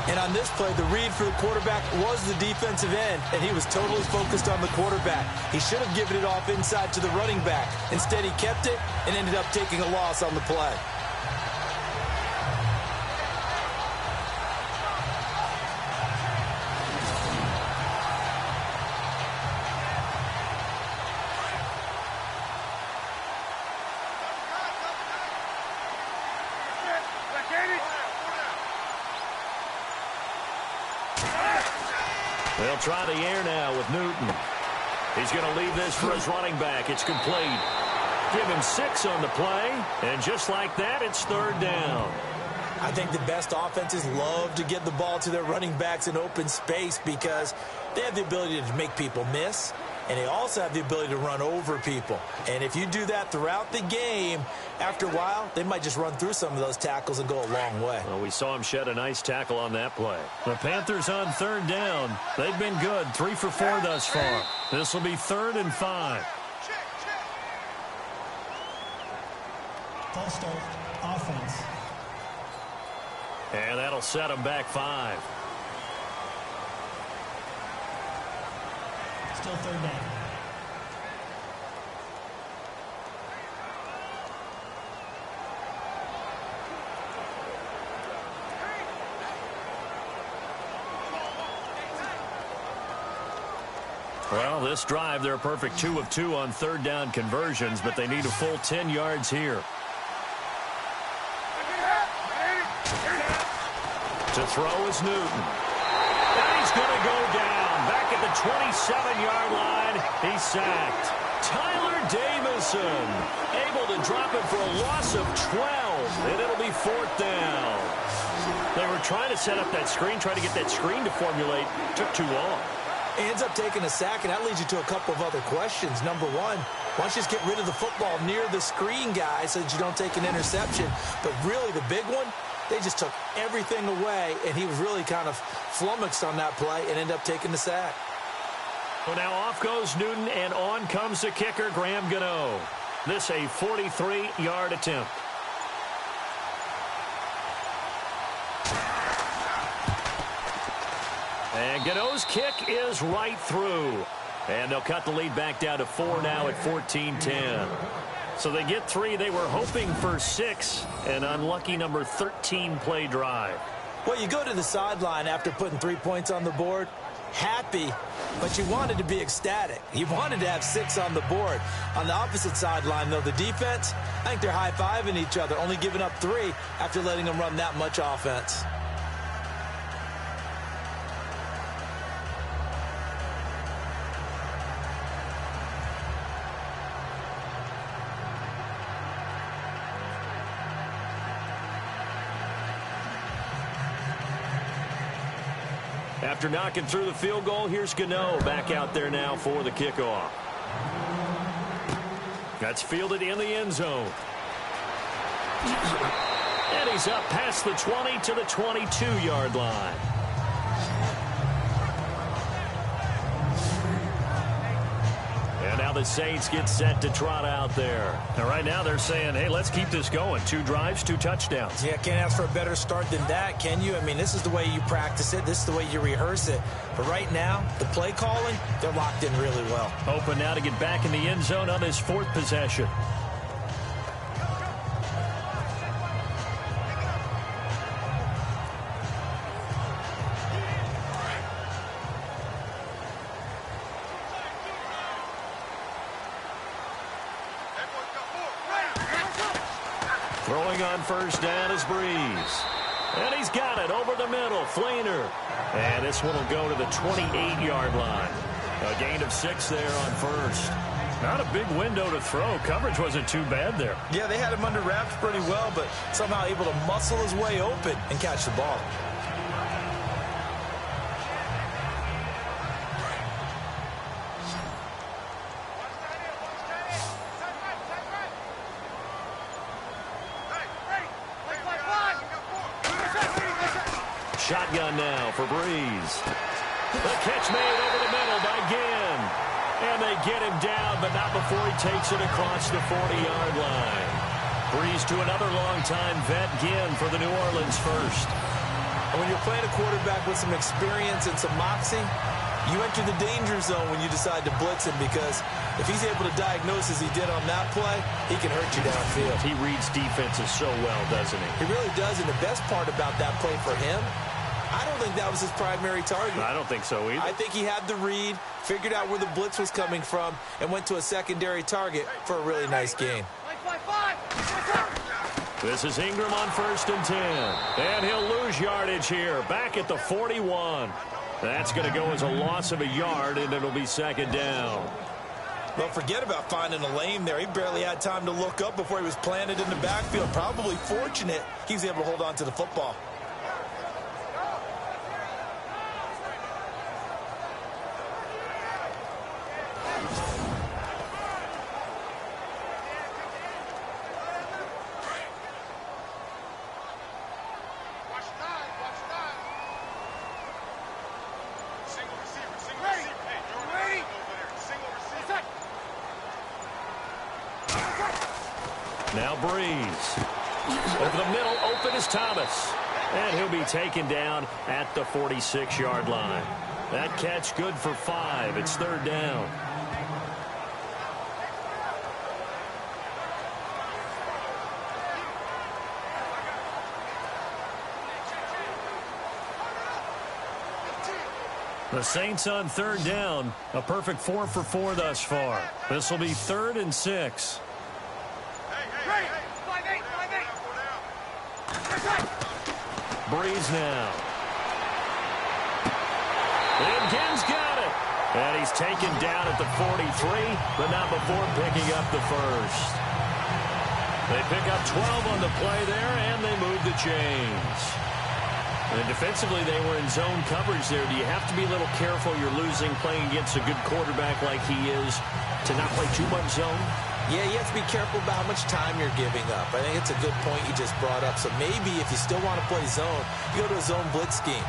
And on this play, the read for the quarterback was the defensive end, and he was totally focused on the quarterback. He should have given it off inside to the running back. Instead, he kept it and ended up taking a loss on the play. They'll try the air now with Newton. He's going to leave this for his running back. It's complete. Give him 6 on the play, and just like that, it's 3rd down. I think the best offenses love to get the ball to their running backs in open space because they have the ability to make people miss, and they also have the ability to run over people. And if you do that throughout the game, after a while, they might just run through some of those tackles and go a long way. Well, we saw him shed a nice tackle on that play. The Panthers on 3rd down. They've been good, 3 for 4 thus far. This will be 3rd and 5. False start, offense. And that'll set him back 5. Still 3rd down. Well, this drive, they're a perfect 2 of 2 on 3rd down conversions, but they need a full 10 yards here. To throw is Newton. And he's going to go down. Back at the 27-yard line, he's sacked. Tyler Davison able to drop it for a loss of 12, and it'll be 4th down. They were trying to set up that screen, trying to get that screen to formulate. Took too long. He ends up taking a sack, and that leads you to a couple of other questions. Number one, why don't you just get rid of the football near the screen guy so that you don't take an interception? But really the big one, they just took everything away, and he was really kind of flummoxed on that play and ended up taking the sack. So now off goes Newton, and on comes the kicker, Graham Gano. This a 43-yard attempt. And Gano's kick is right through. And they'll cut the lead back down to 4 now at 14-10. So they get 3. They were hoping for 6. An unlucky number 13 play drive. Well, you go to the sideline after putting 3 points on the board, happy, but you wanted to be ecstatic. You wanted to have 6 on the board. On the opposite sideline, though, the defense, I think they're high-fiving each other, only giving up 3 after letting them run that much offense. After knocking through the field goal, here's Gano back out there now for the kickoff. That's fielded in the end zone. And he's up past the 20 to the 22-yard line. And now the Saints get set to trot out there. And right now they're saying, hey, let's keep this going. 2 drives, 2 touchdowns. Yeah, can't ask for a better start than that, can you? I mean, this is the way you practice it. This is the way you rehearse it. But right now, the play calling, they're locked in really well. Open now to get back in the end zone on his 4th possession. Throwing on first down is Breeze. And he's got it over the middle. Flainer. And this one will go to the 28-yard line. A gain of 6 there on first. Not a big window to throw. Coverage wasn't too bad there. Yeah, they had him under wraps pretty well, but somehow able to muscle his way open and catch the ball. Shotgun now for Breeze. The catch made over the middle by Ginn. And they get him down, but not before he takes it across the 40-yard line. Breeze to another long-time vet, Ginn, for the New Orleans first. And when you're playing a quarterback with some experience and some moxie, you enter the danger zone when you decide to blitz him, because if he's able to diagnose as he did on that play, he can hurt you downfield. He reads defenses so well, doesn't he? He really does, and the best part about that play for him, I don't think that was his primary target. I don't think so either. I think he had the read, figured out where the blitz was coming from, and went to a secondary target for a really nice gain. This is Ingram on 1st and 10. And he'll lose yardage here. Back at the 41. That's going to go as a loss of a yard, and it'll be 2nd down. Well, forget about finding a lane there. He barely had time to look up before he was planted in the backfield. Probably fortunate he was able to hold on to the football. Now Breeze. Over the middle, open is Thomas. And he'll be taken down at the 46-yard line. That catch good for 5. It's 3rd down. The Saints on 3rd down. A perfect 4 for 4 thus far. This will be 3rd and 6. Breeze now. And Ginn's got it. And he's taken down at the 43, but not before picking up the first. They pick up 12 on the play there, and they move the chains. And defensively, they were in zone coverage there. Do you have to be a little careful? You're losing playing against a good quarterback like he is to not play too much zone? Yeah, you have to be careful about how much time you're giving up. I think it's a good point you just brought up. So maybe if you still want to play zone, you go to a zone blitz scheme.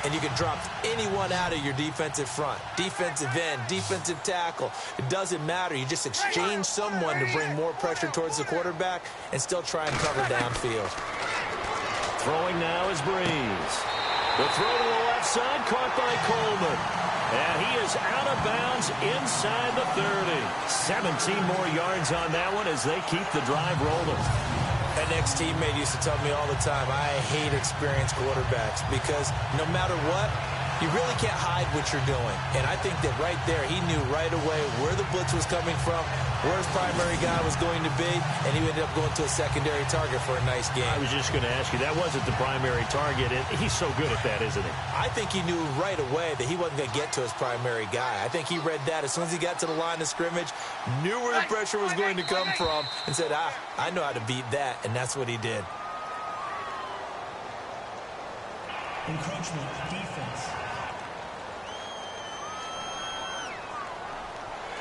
and you can drop anyone out of your defensive front. Defensive end, defensive tackle. It doesn't matter. You just exchange someone to bring more pressure towards the quarterback and still try and cover downfield. Throwing now is Breeze. The throw to the left side, caught by Coleman. And he is out of bounds inside the 30. 17 more yards on that one as they keep the drive rolling. An ex-teammate used to tell me all the time, I hate experienced quarterbacks because no matter what, you really can't hide what you're doing. And I think that right there, he knew right away where the blitz was coming from, where his primary guy was going to be, and he ended up going to a secondary target for a nice game. I was just going to ask you, that wasn't the primary target, and he's so good at that, isn't he? I think he knew right away that he wasn't going to get to his primary guy. I think he read that as soon as he got to the line of scrimmage, knew where the pressure was going to come from, and said, I know how to beat that, and that's what he did. Encroachment, defense.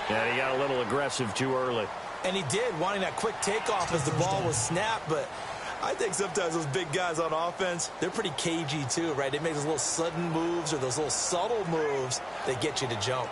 Yeah, he got a little aggressive too early. And he did, wanting that quick takeoff as the ball was snapped, but I think sometimes those big guys on offense, they're pretty cagey too, right? They make those little sudden moves or those little subtle moves that get you to jump.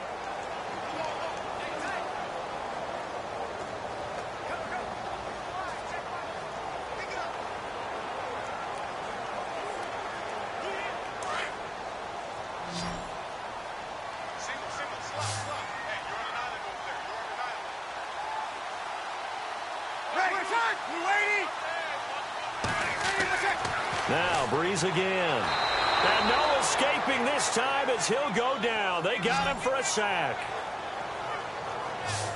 Now Breeze again. And no escaping this time as he'll go down. They got him for a sack.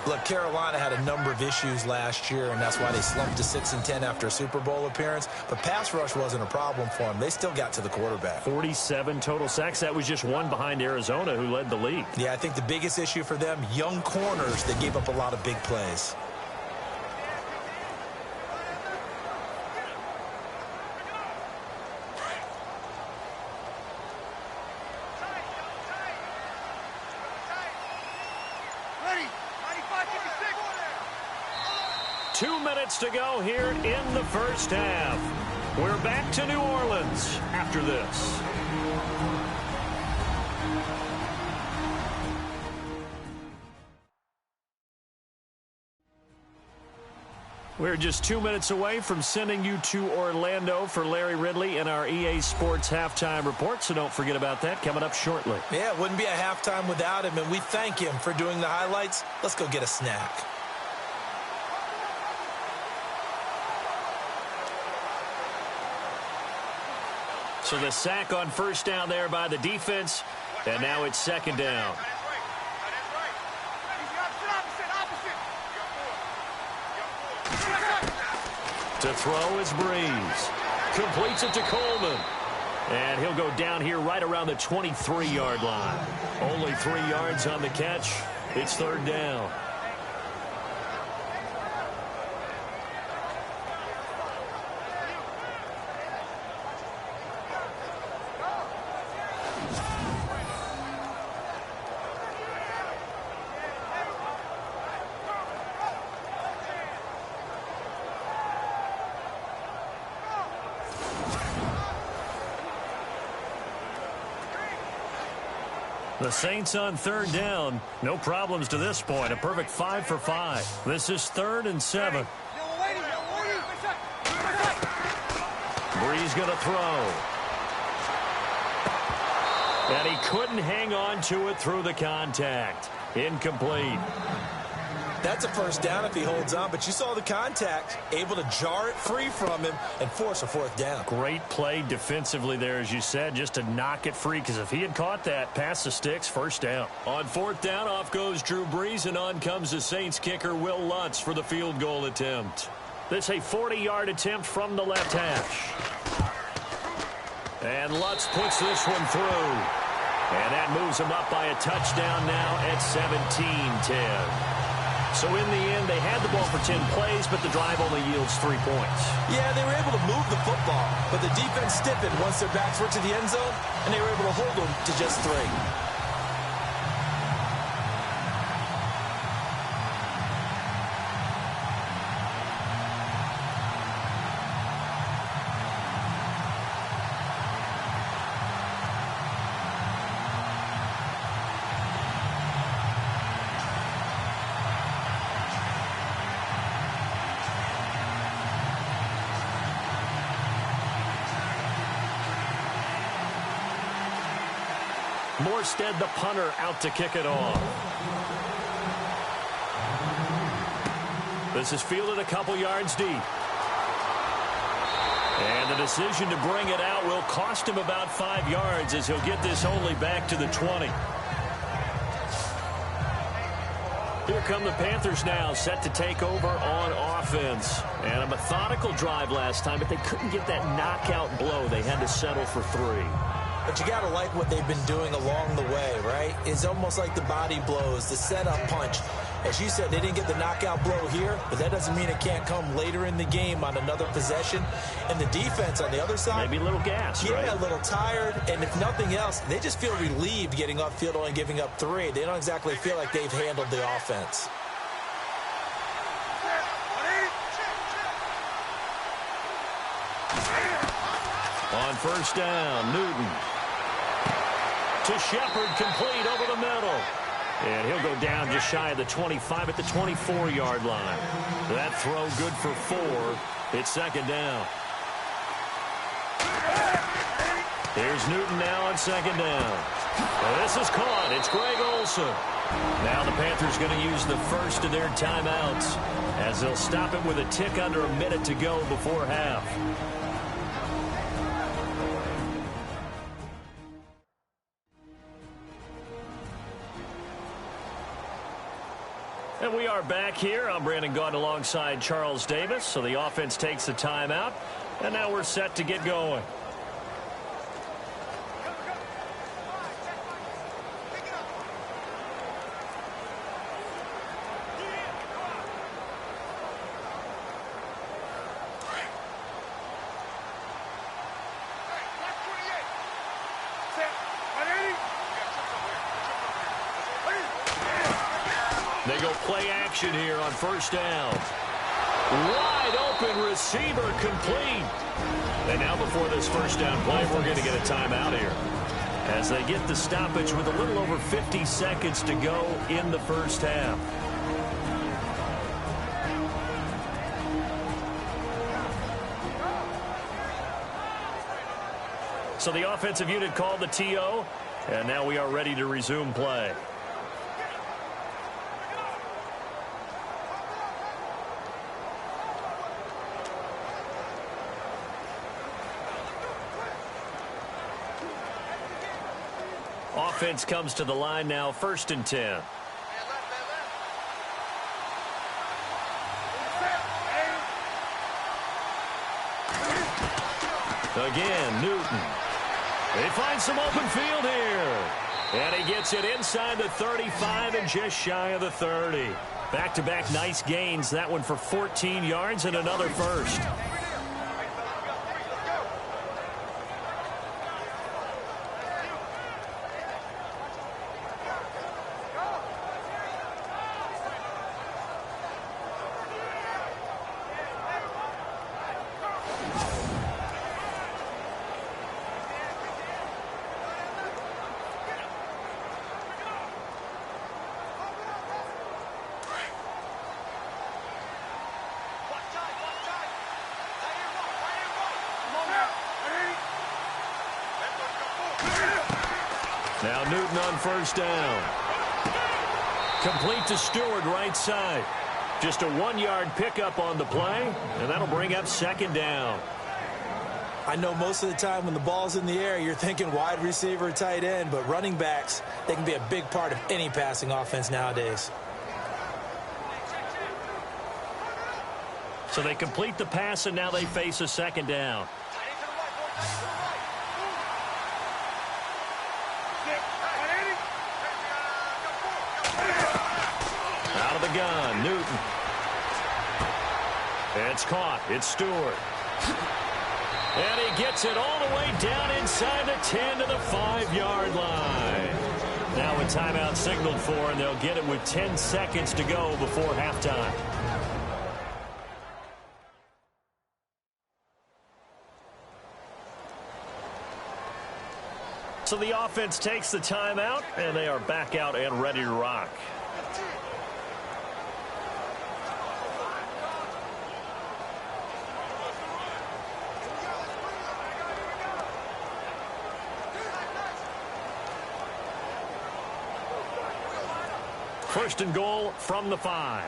Look, Carolina had a number of issues last year, and that's why they slumped to 6-10 after a Super Bowl appearance. But pass rush wasn't a problem for them. They still got to the quarterback. 47 total sacks. That was just one behind Arizona, who led the league. Yeah, I think the biggest issue for them, young corners that gave up a lot of big plays. Ready. 95-56. 2 minutes to go here in the first half. We're back to New Orleans after this. We're just 2 minutes away from sending you to Orlando for Larry Ridley in our EA Sports Halftime Report, so don't forget about that coming up shortly. Yeah, it wouldn't be a halftime without him, and we thank him for doing the highlights. Let's go get a snack. So the sack on first down there by the defense, and now it's second down. To throw is Breeze. Completes it to Coleman. And he'll go down here right around the 23-yard line. Only 3 yards on the catch. It's third down. The Saints on third down. No problems to this point. A perfect 5 for 5. This is 3rd and 7. Breeze going to throw. And he couldn't hang on to it through the contact. Incomplete. That's a first down if he holds on, but you saw the contact, able to jar it free from him and force a fourth down. Great play defensively there, as you said, just to knock it free, because if he had caught that, past the sticks, first down. On fourth down, off goes Drew Brees, and on comes the Saints kicker, Will Lutz, for the field goal attempt. This a 40-yard attempt from the left hash. And Lutz puts this one through. And that moves him up by a touchdown now at 17-10. So in the end, they had the ball for 10 plays, but the drive only yields 3 points. Yeah, they were able to move the football, but the defense stiffened once their backs were to the end zone, and they were able to hold them to just 3. Morstead, the punter, out to kick it off. This is fielded a couple yards deep. And the decision to bring it out will cost him about 5 yards as he'll get this only back to the 20. Here come the Panthers now, set to take over on offense. And a methodical drive last time, but they couldn't get that knockout blow. They had to settle for 3. But you got to like what they've been doing along the way, right? It's almost like the body blows, the setup punch. As you said, they didn't get the knockout blow here, but that doesn't mean it can't come later in the game on another possession. And the defense on the other side, maybe a little gas, yeah, right? a little tired. And if nothing else, they just feel relieved getting upfield only giving up 3. They don't exactly feel like they've handled the offense. On first down, Newton. To Shepard, complete over the middle. And he'll go down just shy of the 25 at the 24-yard line. That throw good for 4. It's second down. Here's Newton now on second down. And this is caught. It's Greg Olsen. Now the Panthers going to use the first of their timeouts as they'll stop it with a tick under a minute to go before half. And we are back here. I'm Brandon Gaudin alongside Charles Davis. So the offense takes the timeout. And now we're set to get going. They go play action here on first down. Wide open receiver complete. And now before this first down play, we're going to get a timeout here as they get the stoppage with a little over 50 seconds to go in the first half. So the offensive unit called the TO, and now we are ready to resume play. Offense comes to the line now, 1st and 10. Again, Newton. They find some open field here. And he gets it inside the 35 and just shy of the 30. Back-to-back nice gains. That one for 14 yards and another first. Now Newton on first down. Complete to Stewart, right side. Just a 1-yard pickup on the play, and that'll bring up second down. I know most of the time when the ball's in the air, you're thinking wide receiver, tight end, but running backs, they can be a big part of any passing offense nowadays. So they complete the pass, and now they face a second down. Out of the gun, Newton. It's caught. It's Stewart. And he gets it all the way down inside the 10 to the 5-yard line. Now a timeout signaled for, and they'll get it with 10 seconds to go before halftime. So the offense takes the timeout, and they are back out and ready to rock. First and goal from the 5.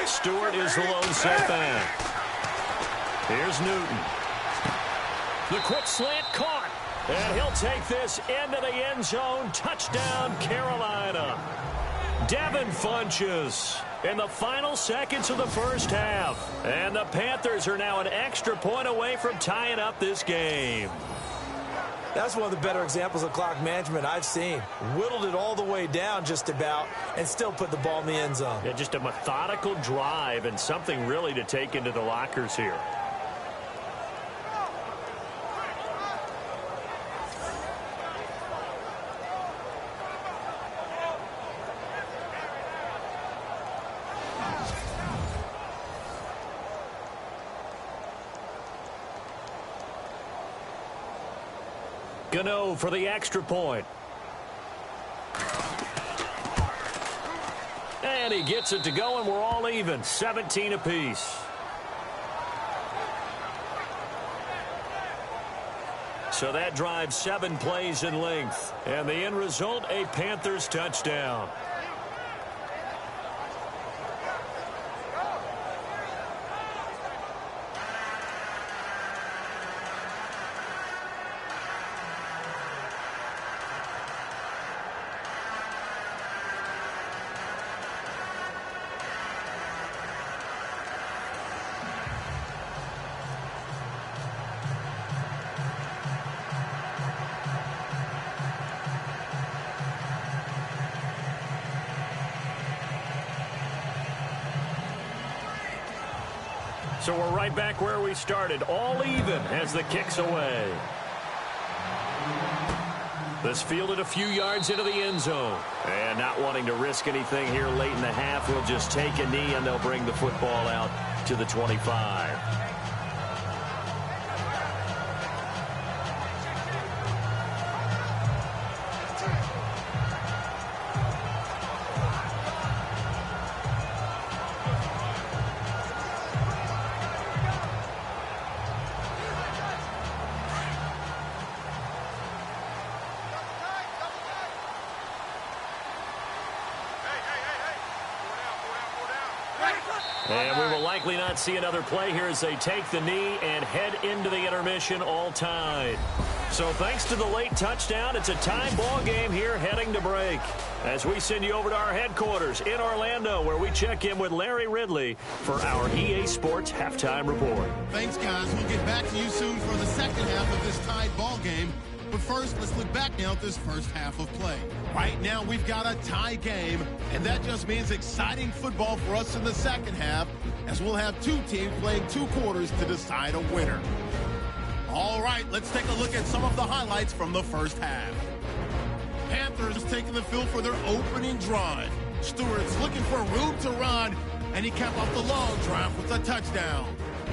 Stewart is the lone setback. Here's Newton. The quick slant caught. And he'll take this into the end zone. Touchdown, Carolina. Devin Funchess in the final seconds of the first half. And the Panthers are now an extra point away from tying up this game. That's one of the better examples of clock management I've seen. Whittled it all the way down just about and still put the ball in the end zone. Yeah, just a methodical drive and something really to take into the lockers here. Gano for the extra point. And he gets it to go, and we're all even. 17 apiece. So that drives 7 plays in length. And the end result, a Panthers touchdown. So we're right back where we started, all even as the kick's away. This fielded a few yards into the end zone. And not wanting to risk anything here late in the half, he'll just take a knee and they'll bring the football out to the 25. And we will likely not see another play here as they take the knee and head into the intermission all tied. So thanks to the late touchdown, it's a tie ball game here heading to break. As we send you over to our headquarters in Orlando, where we check in with Larry Ridley for our EA Sports Halftime Report. Thanks, guys. We'll get back to you soon for the second half of this tied ball game. But first, let's look back now at this first half of play. Right now, we've got a tie game, and that just means exciting football for us in the second half, as we'll have two teams playing 2 quarters to decide a winner. All right, let's take a look at some of the highlights from the first half. Panthers taking the field for their opening drive. Stewart's looking for room to run, and he capped off the long drive with a touchdown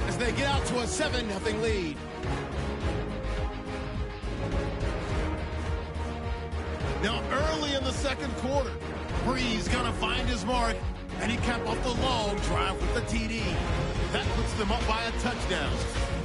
as they get out to a 7-0 lead. Now, early in the second quarter, Breeze gonna find his mark, and he capped off the long drive with the TD. That puts them up by a touchdown.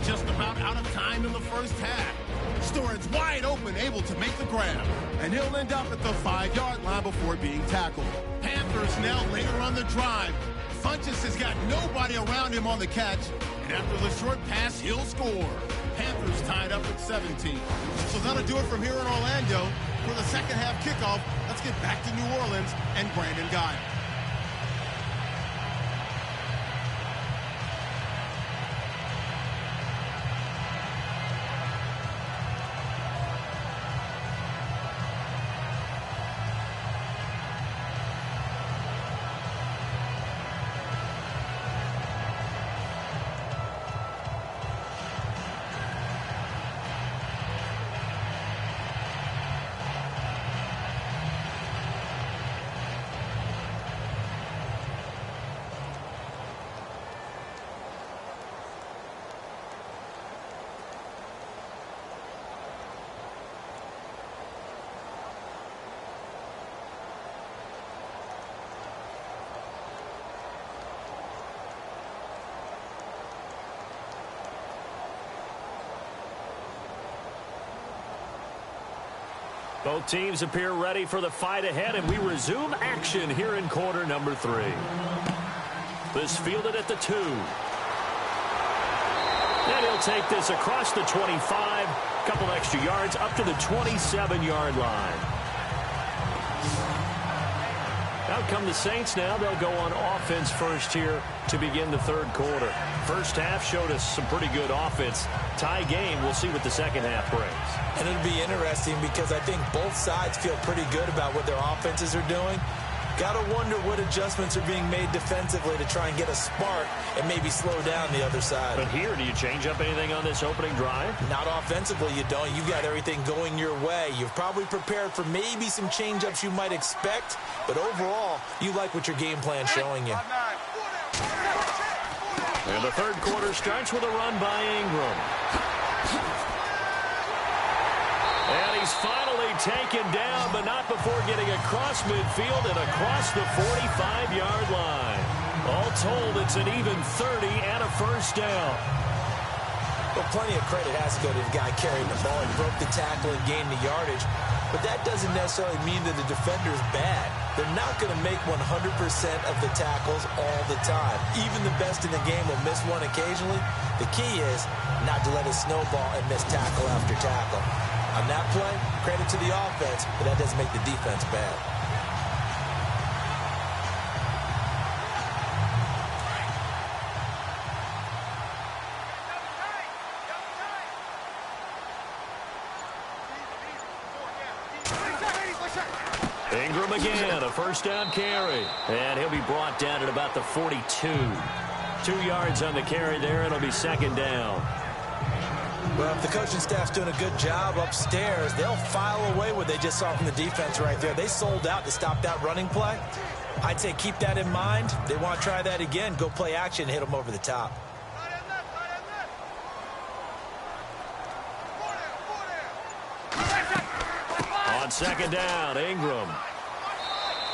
Just about out of time in the first half. Stewart's wide open, able to make the grab, and he'll end up at the 5-yard line before being tackled. Panthers now later on the drive. Funchess has got nobody around him on the catch, and after the short pass, he'll score. Panthers tied up at 17. So that'll do it from here in Orlando. For the second half kickoff, let's get back to New Orleans and Brandon Guile. Both teams appear ready for the fight ahead, and we resume action here in quarter number 3. This fielded at the 2. And he'll take this across the 25, couple extra yards up to the 27-yard line. Out come the Saints now. They'll go on offense first here to begin the third quarter. First half showed us some pretty good offense. Tie game. We'll see what the second half brings. And it'll be interesting because I think both sides feel pretty good about what their offenses are doing. Got to wonder what adjustments are being made defensively to try and get a spark and maybe slow down the other side. But here, do you change up anything on this opening drive? Not offensively, you don't. You've got everything going your way. You've probably prepared for maybe some change-ups you might expect, but overall, you like what your game plan's showing you. And the third quarter starts with a run by Ingram. And he's finally taken down, but not before getting across midfield and across the 45-yard line. All told, it's an even 30 and a first down. Well, plenty of credit has to go to the guy carrying the ball. He broke the tackle and gained the yardage. But that doesn't necessarily mean that the defender's bad. They're not going to make 100% of the tackles all the time. Even the best in the game will miss one occasionally. The key is not to let it snowball and miss tackle after tackle. On that play, credit to the offense, but that doesn't make the defense bad. Ingram again, a first down carry. And he'll be brought down at about the 42. 2 yards on the carry there. It'll be second down. Well, if the coaching staff's doing a good job upstairs, they'll file away what they just saw from the defense right there. They sold out to stop that running play. I'd say keep that in mind. They want to try that again. Go play action and hit them over the top. On second down, Ingram.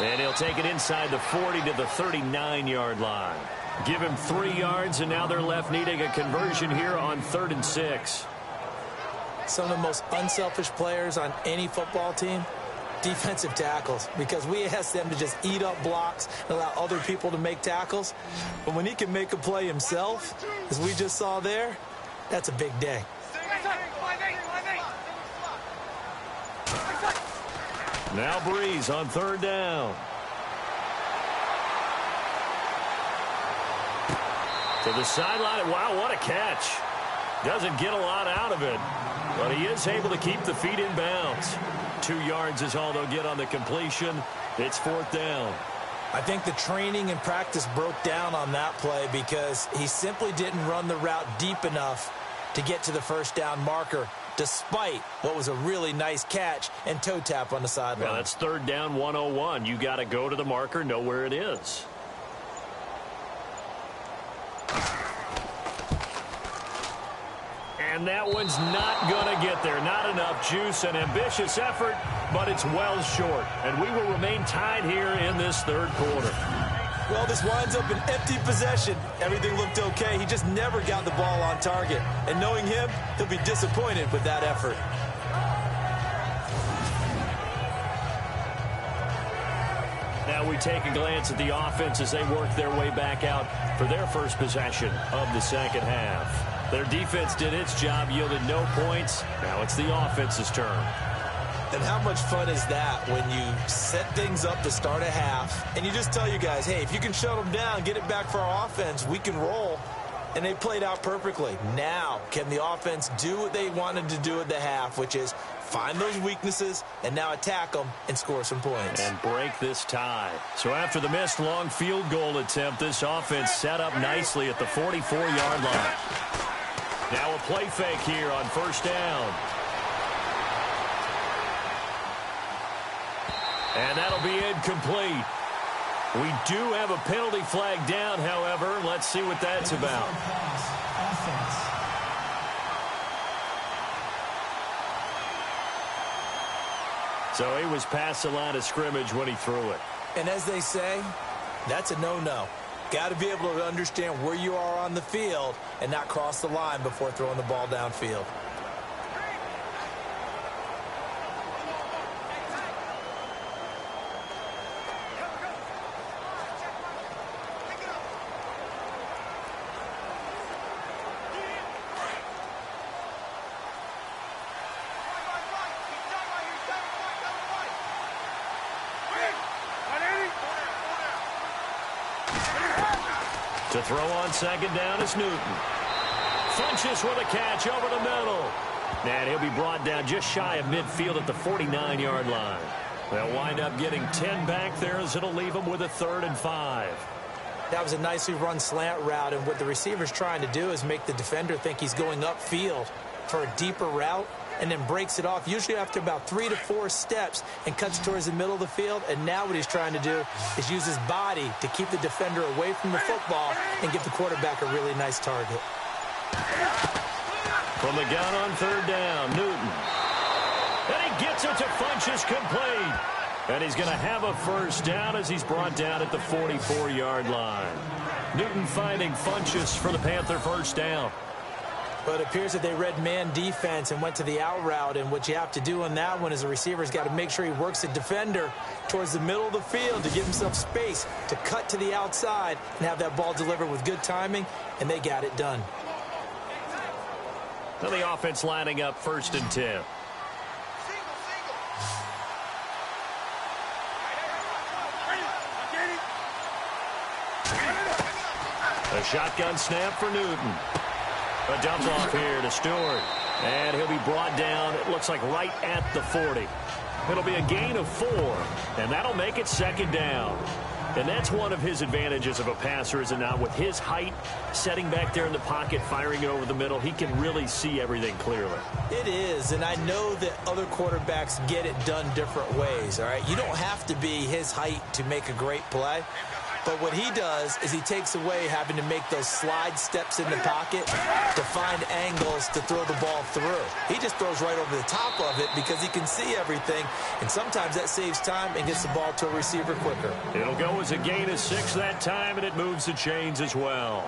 And he'll take it inside the 40 to the 39-yard line. Give him 3 yards, and now they're left needing a conversion here on 3rd and 6. Some of the most unselfish players on any football team, defensive tackles, because we ask them to just eat up blocks and allow other people to make tackles. But when he can make a play himself, as we just saw there, that's a big day. Now Breeze on 3rd down. To the sideline. Wow, what a catch. Doesn't get a lot out of it, but he is able to keep the feet in bounds. 2 yards is all they'll get on the completion. It's 4th down. I think the training and practice broke down on that play because he simply didn't run the route deep enough to get to the first down marker, despite what was a really nice catch and toe tap on the sideline. Well, that's 3rd down 101. You got to go to the marker, know where it is. And that one's not going to get there. Not enough juice. An ambitious effort, but it's well short. And we will remain tied here in this 3rd quarter. Well, this winds up an empty possession. Everything looked okay. He just never got the ball on target. And knowing him, he'll be disappointed with that effort. Now we take a glance at the offense as they work their way back out for their first possession of the second half. Their defense did its job, yielded no points. Now it's the offense's turn. And how much fun is that when you set things up to start a half and you just tell your guys, hey, if you can shut them down, get it back for our offense, we can roll. And they played out perfectly. Now, can the offense do what they wanted to do at the half, which is find those weaknesses and now attack them and score some points. And break this tie. So after the missed long field goal attempt, this offense set up nicely at the 44-yard line. Now a play fake here on 1st down. And that'll be incomplete. We do have a penalty flag down, however. Let's see what that's about. So he was past the line of scrimmage when he threw it. And as they say, that's a no-no. Got to be able to understand where you are on the field and not cross the line before throwing the ball downfield. To throw on second down is Newton. Funches with a catch over the middle. And he'll be brought down just shy of midfield at the 49-yard line. They'll wind up getting 10 back there as it'll leave them with a 3rd and 5. That was a nicely run slant route, and what the receiver's trying to do is make the defender think he's going upfield for a deeper route, and then breaks it off, usually after about 3 to 4 steps, and cuts towards the middle of the field. And now what he's trying to do is use his body to keep the defender away from the football and give the quarterback a really nice target. From the gun on 3rd down, Newton. And he gets it to Funches complete. And he's going to have a 1st down as he's brought down at the 44-yard line. Newton finding Funches for the Panther 1st down. But it appears that they read man defense and went to the out route. And what you have to do on that one is the receiver's got to make sure he works the defender towards the middle of the field to give himself space to cut to the outside and have that ball delivered with good timing. And they got it done. Now the offense lining up 1st and 10. A shotgun snap for Newton. A dump off here to Stewart. And he'll be brought down, it looks like right at the 40. It'll be a gain of 4, and that'll make it 2nd down. And that's one of his advantages of a passer, is it not? With his height, setting back there in the pocket, firing it over the middle, he can really see everything clearly. It is, and I know that other quarterbacks get it done different ways, all right? You don't have to be his height to make a great play. But what he does is he takes away having to make those slide steps in the pocket to find angles to throw the ball through. He just throws right over the top of it because he can see everything, and sometimes that saves time and gets the ball to a receiver quicker. It'll go as a gain of 6 that time, and it moves the chains as well.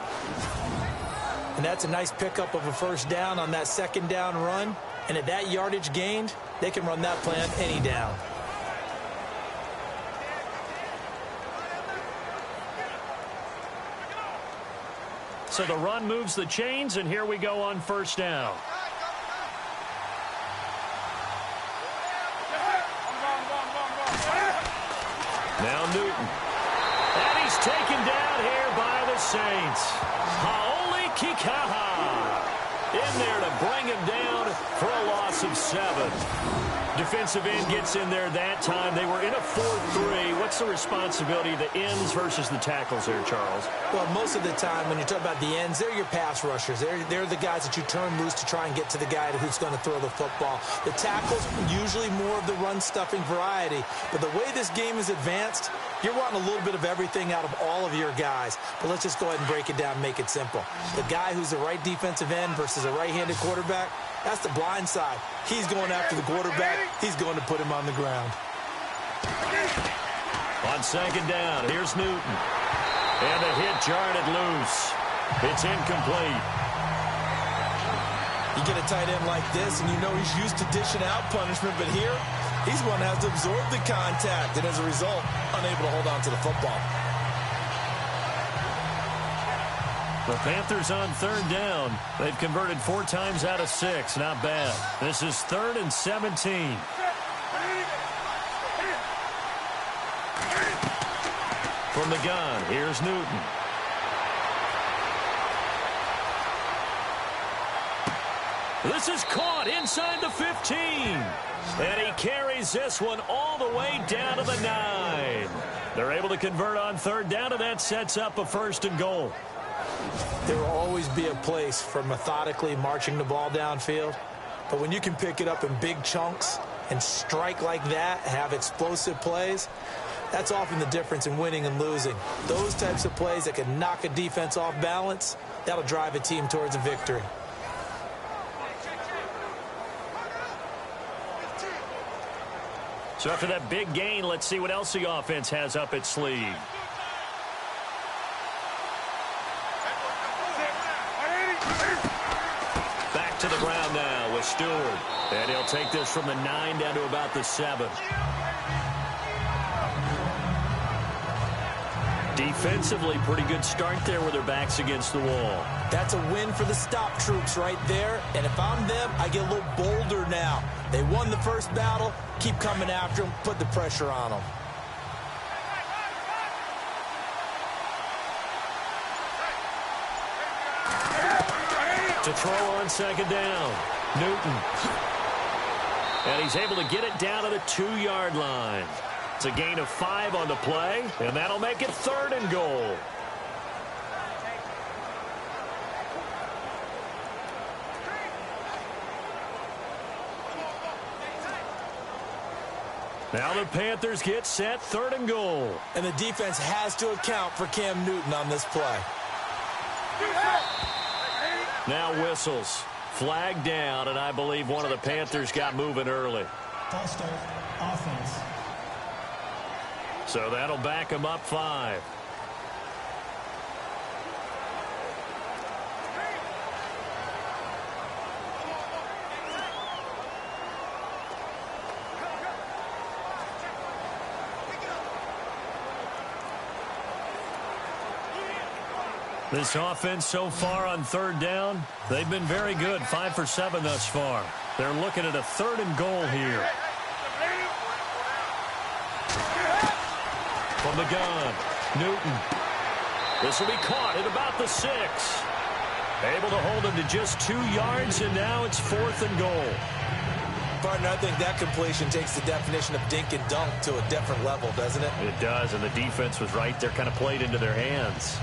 And that's a nice pickup of a 1st down on that 2nd down run. And at that yardage gained, they can run that play on any down. So the run moves the chains, and here we go on 1st down. Now Newton. And he's taken down here by the Saints. Haoli Kikaha in there to bring him down for a loss of 7. Defensive end gets in there that time. They were in a 4-3. What's the responsibility of the ends versus the tackles there, Charles? Well, most of the time when you talk about the ends, they're your pass rushers. They're the guys that you turn loose to try and get to the guy who's going to throw the football. The tackles, usually more of the run-stuffing variety. But the way this game is advanced, you're wanting a little bit of everything out of all of your guys. But let's just go ahead and break it down and make it simple. The guy who's the right defensive end versus a right-handed quarterback, that's the blind side. He's going after the quarterback. He's going to put him on the ground. On 2nd down, here's Newton. And the hit jarred it loose. It's incomplete. You get a tight end like this, and you know he's used to dishing out punishment, but here, he's one that has to absorb the contact, and as a result, unable to hold on to the football. The Panthers on 3rd down. They've converted 4 times out of 6. Not bad. This is 3rd and 17. From the gun, here's Newton. This is caught inside the 15. And he carries this one all the way down to the 9. They're able to convert on 3rd down, and that sets up a 1st and goal. There will always be a place for methodically marching the ball downfield. But when you can pick it up in big chunks and strike like that, have explosive plays, that's often the difference in winning and losing. Those types of plays that can knock a defense off balance, that'll drive a team towards a victory. So after that big gain, let's see what else the offense has up its sleeve. Back to the ground now with Stewart. And he'll take this from the 9 down to about the 7. Defensively, pretty good start there with their backs against the wall. That's a win for the stop troops right there. And if I'm them, I get a little bolder now. They won the first battle. Keep coming after them. Put the pressure on them. To throw on second down. Newton. And he's able to get it down to the 2-yard line. It's a gain of 5 on the play, and that'll make it 3rd and goal. Now the Panthers get set, 3rd and goal. And the defense has to account for Cam Newton on this play. Now whistles. Flag down, and I believe one of the Panthers got moving early. False start, offense. So that'll back him up 5. This offense so far on 3rd down, they've been very good. 5 for 7 thus far. They're looking at a 3rd and goal here. From the gun, Newton. This will be caught at about the 6. Able to hold him to just 2 yards, and now it's 4th and goal. Partner, I think that completion takes the definition of dink and dunk to a different level, doesn't it? It does, and the defense was right there, kind of played into their hands.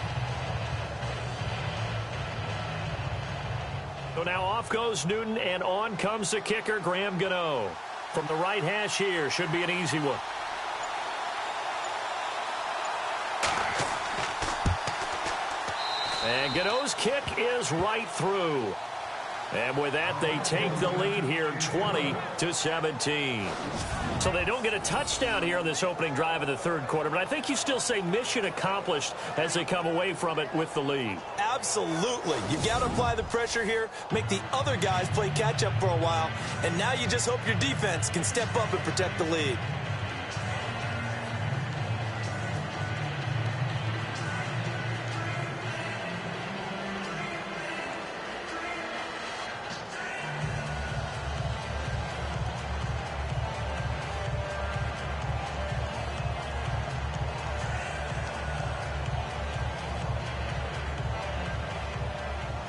So now off goes Newton, and on comes the kicker, Graham Gano. From the right hash here, should be an easy one. And Gano's kick is right through. And with that, they take the lead here, 20-17. So they don't get a touchdown here on this opening drive of the 3rd quarter, but I think you still say mission accomplished as they come away from it with the lead. Absolutely. You've got to apply the pressure here, make the other guys play catch-up for a while, and now you just hope your defense can step up and protect the lead.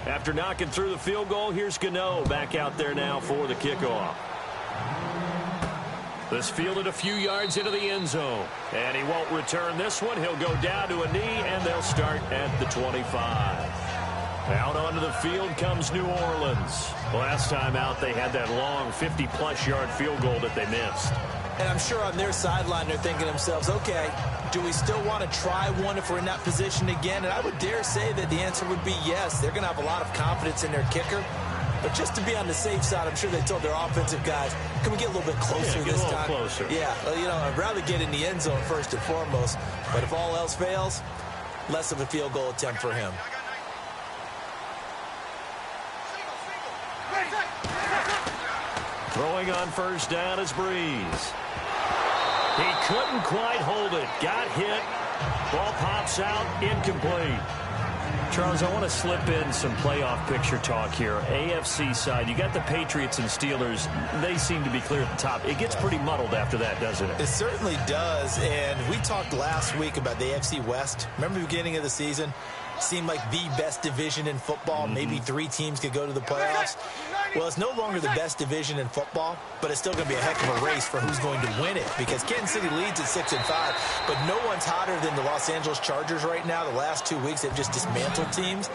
After knocking through the field goal, here's Gano back out there now for the kickoff. This fielded a few yards into the end zone. And he won't return this one. He'll go down to a knee, and they'll start at the 25. Out onto the field comes New Orleans. Last time out, they had that long 50-plus yard field goal that they missed. And I'm sure on their sideline they're thinking to themselves, okay, do we still want to try one if we're in that position again? And I would dare say that the answer would be yes. They're going to have a lot of confidence in their kicker. But just to be on the safe side, I'm sure they told their offensive guys, can we get a little bit closer this time? Closer. Yeah, well, you know, I'd rather get in the end zone first and foremost. But if all else fails, less of a field goal attempt for him. Throwing on first down is Breeze. He couldn't quite hold it. Got hit. Ball pops out. Incomplete. Charles, I want to slip in some playoff picture talk here. AFC side, you got the Patriots and Steelers. They seem to be clear at the top. It gets pretty muddled after that, doesn't it? It certainly does. And we talked last week about the AFC West. Remember the beginning of the season? Seemed like the best division in football. Maybe 3 teams could go to the playoffs. Well, it's no longer the best division in football, but it's still going to be a heck of a race for who's going to win it, because Kansas City leads at 6-5, but no one's hotter than the Los Angeles Chargers right now. The last 2 weeks, they've just dismantled teams.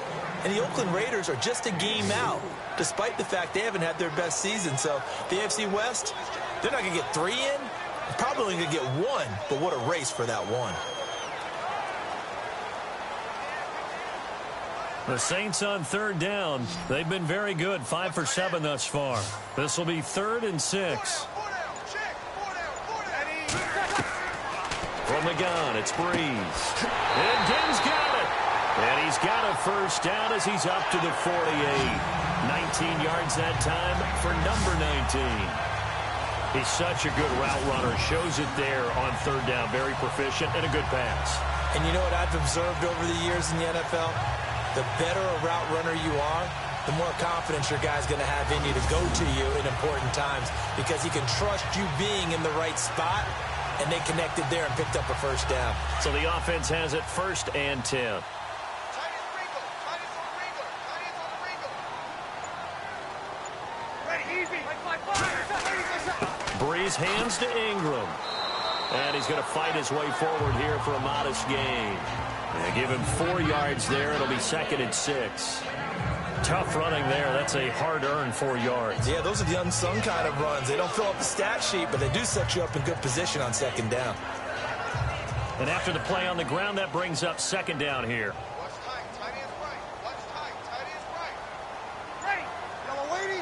And the Oakland Raiders are just a game out, despite the fact they haven't had their best season. So the AFC West, they're not going to get 3 in. They're probably only going to get 1, but what a race for that 1. The Saints on third down. They've been very good. 5 for 7 thus far. This will be 3rd and 6. From the gun, it's Breeze. And Gibbs got it. And he's got a first down as he's up to the 48. 19 yards that time for number 19. He's such a good route runner. Shows it there on third down. Very proficient and a good pass. And you know what I've observed over the years in the NFL? The better a route runner you are, the more confidence your guy's going to have in you to go to you in important times, because he can trust you being in the right spot, and they connected there and picked up a first down. So the offense has it 1st and 10. these hands to Ingram. And he's going to fight his way forward here for a modest gain. They give him 4 yards there. It'll be 2nd and 6. Tough running there. That's a hard-earned 4 yards. Yeah, those are the unsung kind of runs. They don't fill up the stat sheet, but they do set you up in good position on 2nd down. And after the play on the ground, that brings up 2nd down here. Watch tight. Tight end's right. Watch tight. Tight end's right. Ready. Yellow lady.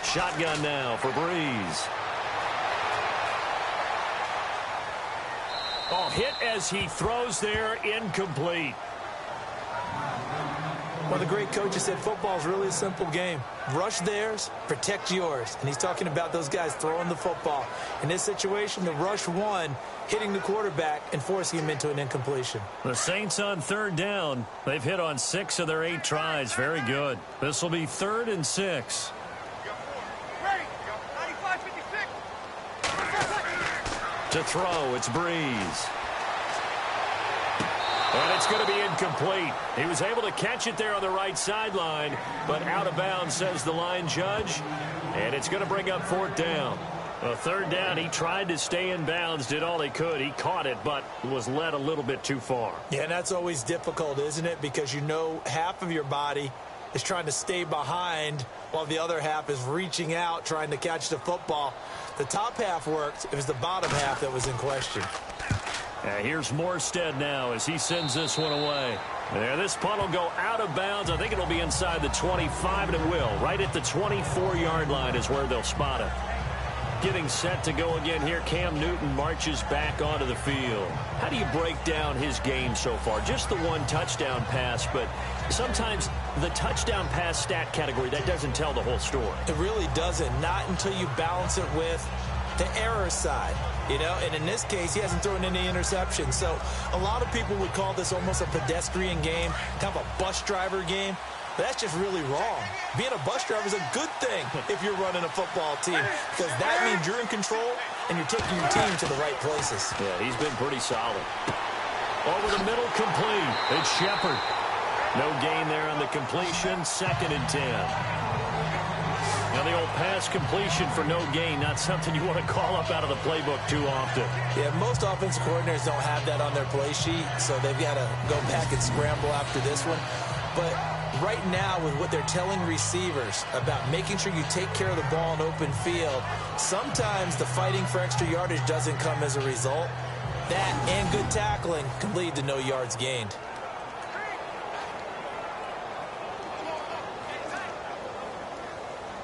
Shotgun now for Breeze. Oh, hit as he throws there, incomplete. Well, the great coach has said football is really a simple game. Rush theirs, protect yours. And he's talking about those guys throwing the football. In this situation, the rush won, hitting the quarterback and forcing him into an incompletion. The Saints on 3rd down. They've hit on 6 of their 8 tries. Very good. This will be 3rd and 6. Ready. 95-56. To throw, it's Breeze. And it's going to be incomplete. He was able to catch it there on the right sideline, but out of bounds, says the line judge. And it's going to bring up 4th down. 3rd down, he tried to stay in bounds, did all he could. He caught it, but was led a little bit too far. Yeah, and that's always difficult, isn't it? Because you know half of your body is trying to stay behind while the other half is reaching out, trying to catch the football. The top half worked. It was the bottom half that was in question. Here's Morstead now as he sends this one away. There, this punt will go out of bounds. I think it'll be inside the 25, and it will. Right at the 24-yard line is where they'll spot it. Getting set to go again here, Cam Newton marches back onto the field. How do you break down his game so far? Just the 1 touchdown pass, but sometimes the touchdown pass stat category, that doesn't tell the whole story. It really doesn't. Not until you balance it with the error side. You know, and in this case, he hasn't thrown any interceptions. So a lot of people would call this almost a pedestrian game, kind of a bus driver game. But that's just really wrong. Being a bus driver is a good thing if you're running a football team, because that means you're in control and you're taking your team to the right places. Yeah, he's been pretty solid. Over the middle, complete. It's Shepard. No gain there on the completion. 2nd and 10. Now, the old pass completion for no gain, not something you want to call up out of the playbook too often. Yeah, most offensive coordinators don't have that on their play sheet, so they've got to go back and scramble after this one. But right now, with what they're telling receivers about making sure you take care of the ball in open field, sometimes the fighting for extra yardage doesn't come as a result. That and good tackling can lead to no yards gained.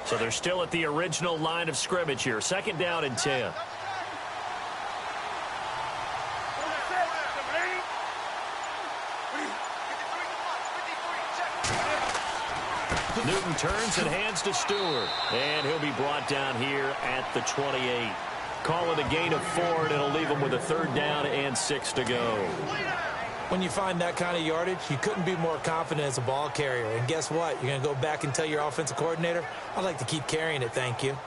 So they're still at the original line of scrimmage here. 2nd down and 10. Newton turns and hands to Stewart. And he'll be brought down here at the 28. Call it a gain of 4, and it'll leave him with a 3rd down and 6 to go. When you find that kind of yardage, you couldn't be more confident as a ball carrier. And guess what? You're going to go back and tell your offensive coordinator, I'd like to keep carrying it, thank you.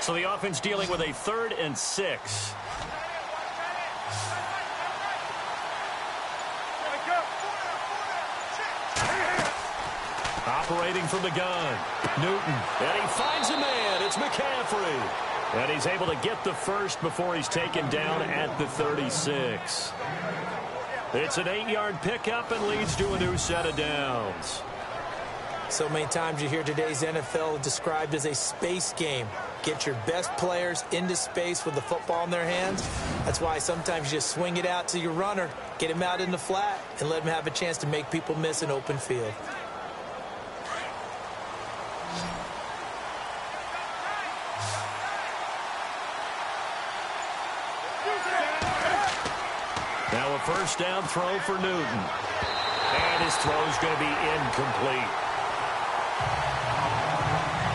So the offense dealing with a 3rd and 6. Operating from the gun. Newton. And he finds a man. It's McCaffrey. And he's able to get the first before he's taken down at the 36. It's an 8-yard pickup and leads to a new set of downs. So many times you hear today's NFL described as a space game. Get your best players into space with the football in their hands. That's why sometimes you just swing it out to your runner, get him out in the flat, and let him have a chance to make people miss an open field. Now a 1st down throw for Newton. And his throw's going to be incomplete.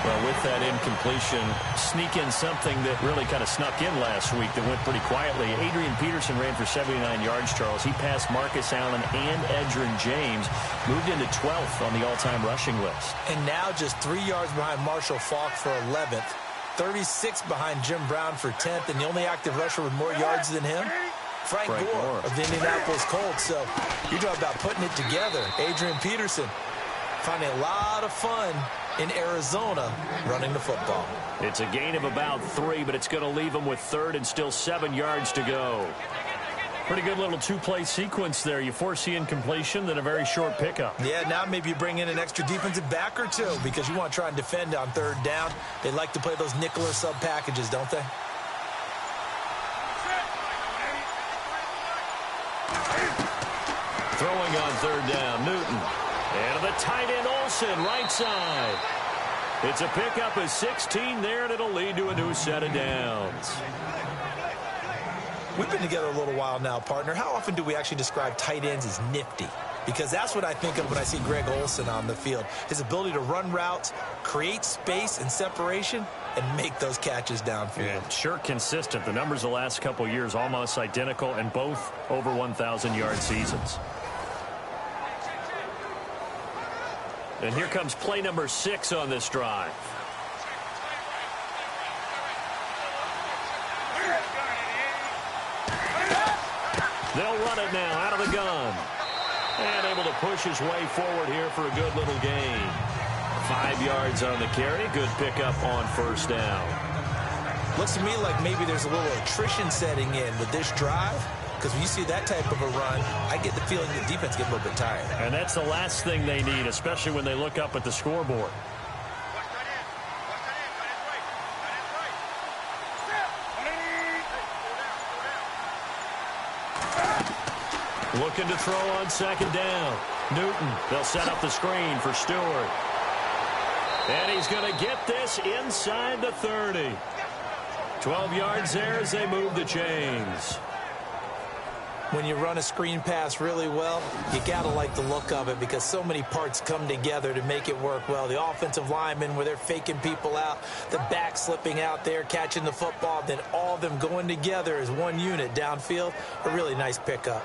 Well, with that incompletion, sneak in something that really kind of snuck in last week that went pretty quietly. Adrian Peterson ran for 79 yards, Charles. He passed Marcus Allen and Edgerrin James, moved into 12th on the all-time rushing list. And now just 3 yards behind Marshall Faulk for 11th, 36 behind Jim Brown for 10th, and the only active rusher with more yards than him, Frank Gore of the Indianapolis Colts. So you talk about putting it together. Adrian Peterson finding a lot of fun in Arizona running the football. It's a gain of about 3, but it's going to leave them with 3rd and still 7 yards to go. Pretty good little two-play sequence there. You foresee incompletion, then a very short pickup. Yeah, now maybe you bring in an extra defensive back or two because you want to try and defend on 3rd down. They like to play those nickel or sub packages, don't they? Throwing on 3rd down, Newton. And the tight end, Olsen, right side. It's a pickup of 16 there, and it'll lead to a new set of downs. We've been together a little while now, partner. How often do we actually describe tight ends as nifty? Because that's what I think of when I see Greg Olsen on the field. His ability to run routes, create space and separation, and make those catches downfield. Yeah, sure consistent. The numbers the last couple of years almost identical, and both over 1,000-yard seasons. And here comes play number 6 on this drive. They'll run it now out of the gun. And able to push his way forward here for a good little gain. 5 yards on the carry. Good pickup on 1st down. Looks to me like maybe there's a little attrition setting in with this drive. Because when you see that type of a run, I get the feeling the defense gets a little bit tired. And that's the last thing they need, especially when they look up at the scoreboard. Looking to throw on 2nd down. Newton, they'll set up the screen for Stewart. And he's going to get this inside the 30. 12 yards there as they move the chains. When you run a screen pass really well, you got to like the look of it because so many parts come together to make it work well. The offensive linemen where they're faking people out, the back slipping out there, catching the football, then all of them going together as one unit downfield. A really nice pickup.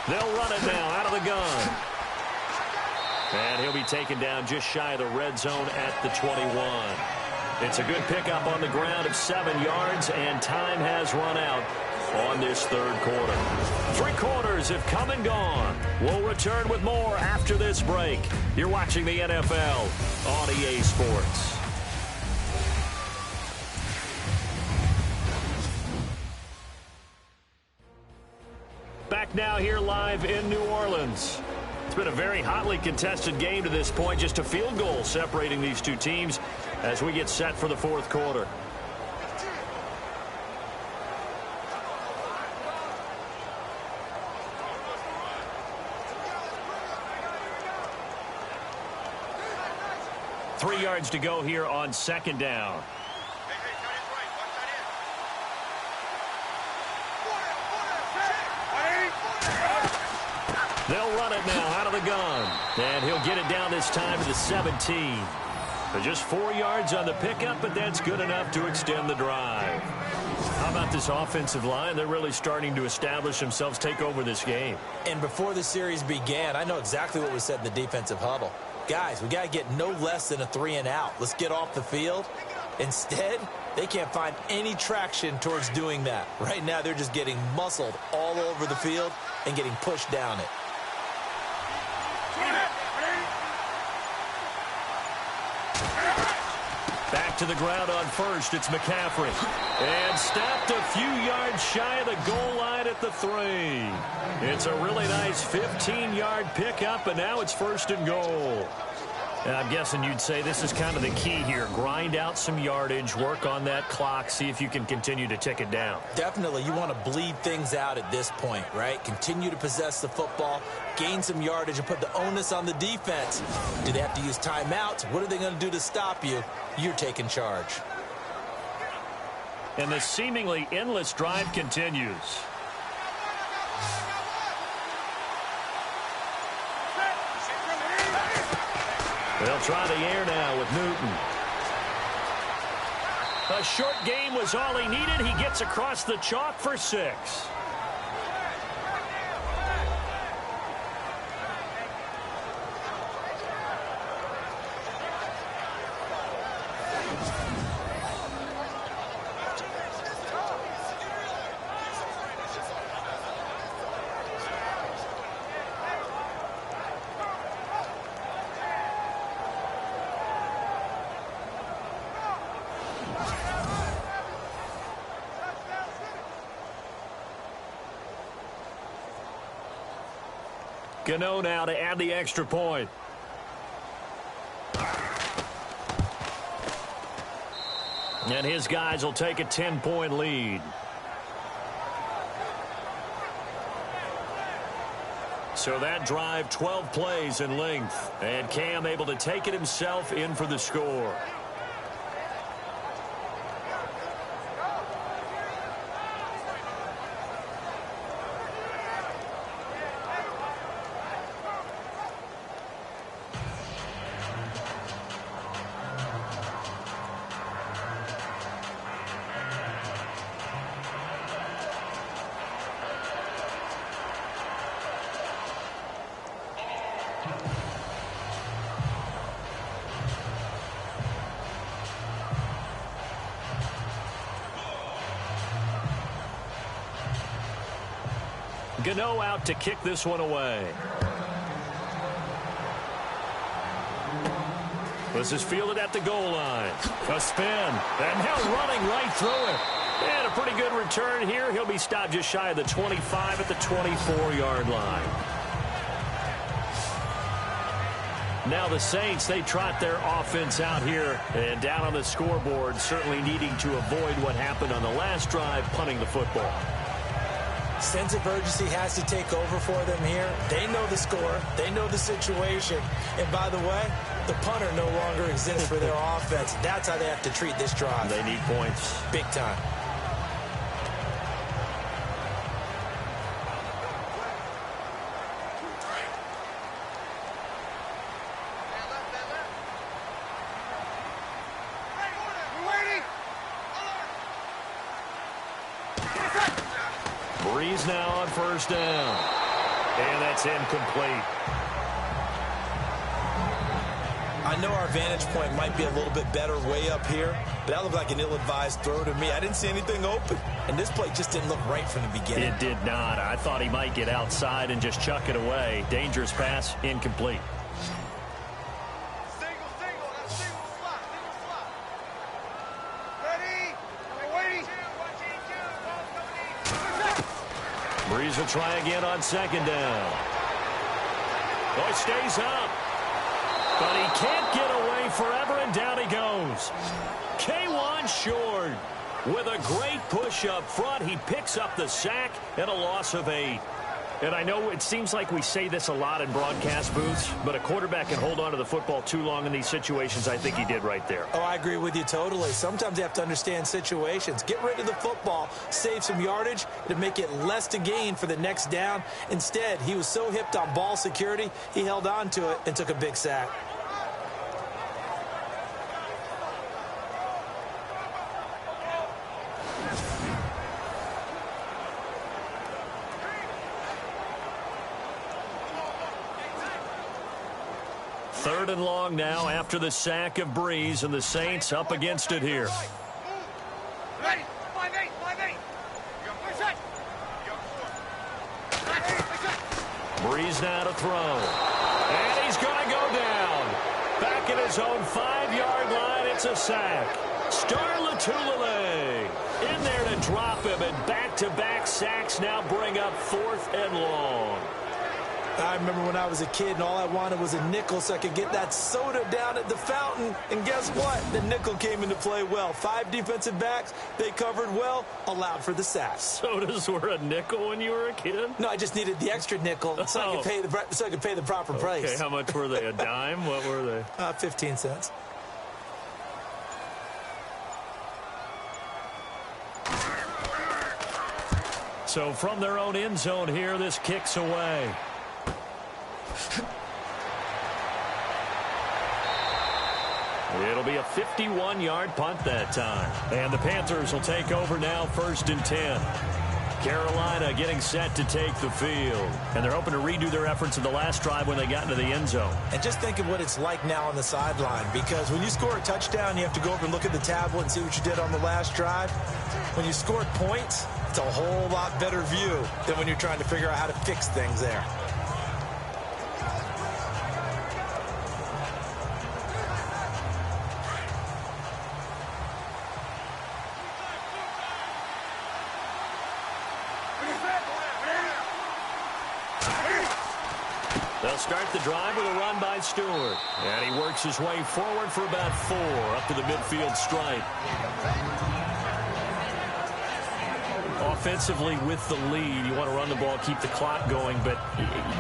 They'll run it now out of the gun. And he'll be taken down just shy of the red zone at the 21. It's a good pickup on the ground of 7 yards, and time has run out on this 3rd quarter. 3 quarters have come and gone. We'll return with more after this break. You're watching the NFL on EA Sports. Back now here live in New Orleans. It's been a very hotly contested game to this point. Just a field goal separating these two teams as we get set for the 4th quarter. Three yards to go here on 2nd down. They'll run it now out of the gun. And he'll get it down this time to the 17. But just 4 yards on the pickup, but that's good enough to extend the drive. How about this offensive line? They're really starting to establish themselves, take over this game. And before the series began, I know exactly what was said in the defensive huddle. Guys, we got to get no less than a 3 and out. Let's get off the field. Instead, they can't find any traction towards doing that. Right now, they're just getting muscled all over the field and getting pushed down it. Back to the ground on 1st. It's McCaffrey. And stopped a few yards shy of the goal line at the 3. It's a really nice 15-yard pickup, and now it's 1st and goal. And I'm guessing you'd say this is kind of the key here. Grind out some yardage, work on that clock, see if you can continue to tick it down. Definitely. You want to bleed things out at this point, right? Continue to possess the football, gain some yardage, and put the onus on the defense. Do they have to use timeouts? What are they going to do to stop you? You're taking charge. And the seemingly endless drive continues. They'll try the air now with Newton. A short game was all he needed. He gets across the chalk for 6. Gano now to add the extra point. And his guys will take a 10-point lead. So that drive, 12 plays in length. And Cam able to take it himself in for the score. Gano out to kick this one away. This is fielded at the goal line. A spin. And now running right through it. And a pretty good return here. He'll be stopped just shy of the 25 at the 24-yard line. Now the Saints, they trot their offense out here and down on the scoreboard, certainly needing to avoid what happened on the last drive, punting the football. Sense of urgency has to take over for them here. They know the score. They know the situation. And by the way, the punter no longer exists for their offense. That's how they have to treat this drive. They need points. Big time. Breeze now on first down. And that's incomplete. I know our vantage point might be a little bit better way up here, but that looked like an ill-advised throw to me. I didn't see anything open, and this play just didn't look right from the beginning. It did not. I thought he might get outside and just chuck it away. Dangerous pass, incomplete. Breeze will try again on second down. Boy, stays up. But he can't get away forever, and down he goes. K1 short. With a great push up front, he picks up the sack and a loss of 8. And I know it seems like we say this a lot in broadcast booths, but a quarterback can hold on to the football too long in these situations. I think he did right there. Oh, I agree with you totally. Sometimes you have to understand situations. Get rid of the football, save some yardage to make it less to gain for the next down. Instead, he was so hipped on ball security, he held on to it and took a big sack. Third and long now after the sack of Breeze, and the Saints up against it here. Ready? 5-8, 5-8. Breeze now to throw. And he's going to go down. Back at his own 5-yard line, it's a sack. Star Latulele in there to drop him, and back-to-back sacks now bring up 4th and long. I remember when I was a kid and all I wanted was a nickel so I could get that soda down at the fountain. And guess what? The nickel came into play well. 5 defensive backs, they covered well, allowed for the sack. Sodas were a nickel when you were a kid? No, I just needed the extra nickel so I could pay the proper price. Okay, how much were they? A dime? What were they? 15 cents. So from their own end zone here, this kicks away. It'll be a 51-yard punt that time. And the Panthers will take over now, 1st and 10. Carolina getting set to take the field. And they're hoping to redo their efforts in the last drive when they got into the end zone. And just think of what it's like now on the sideline, because when you score a touchdown, you have to go over and look at the tablet and see what you did on the last drive. When you scored points, it's a whole lot better view than when you're trying to figure out how to fix things there. They'll start the drive with a run by Stewart. And he works his way forward for about 4 up to the midfield stripe. Offensively with the lead, you want to run the ball, keep the clock going, but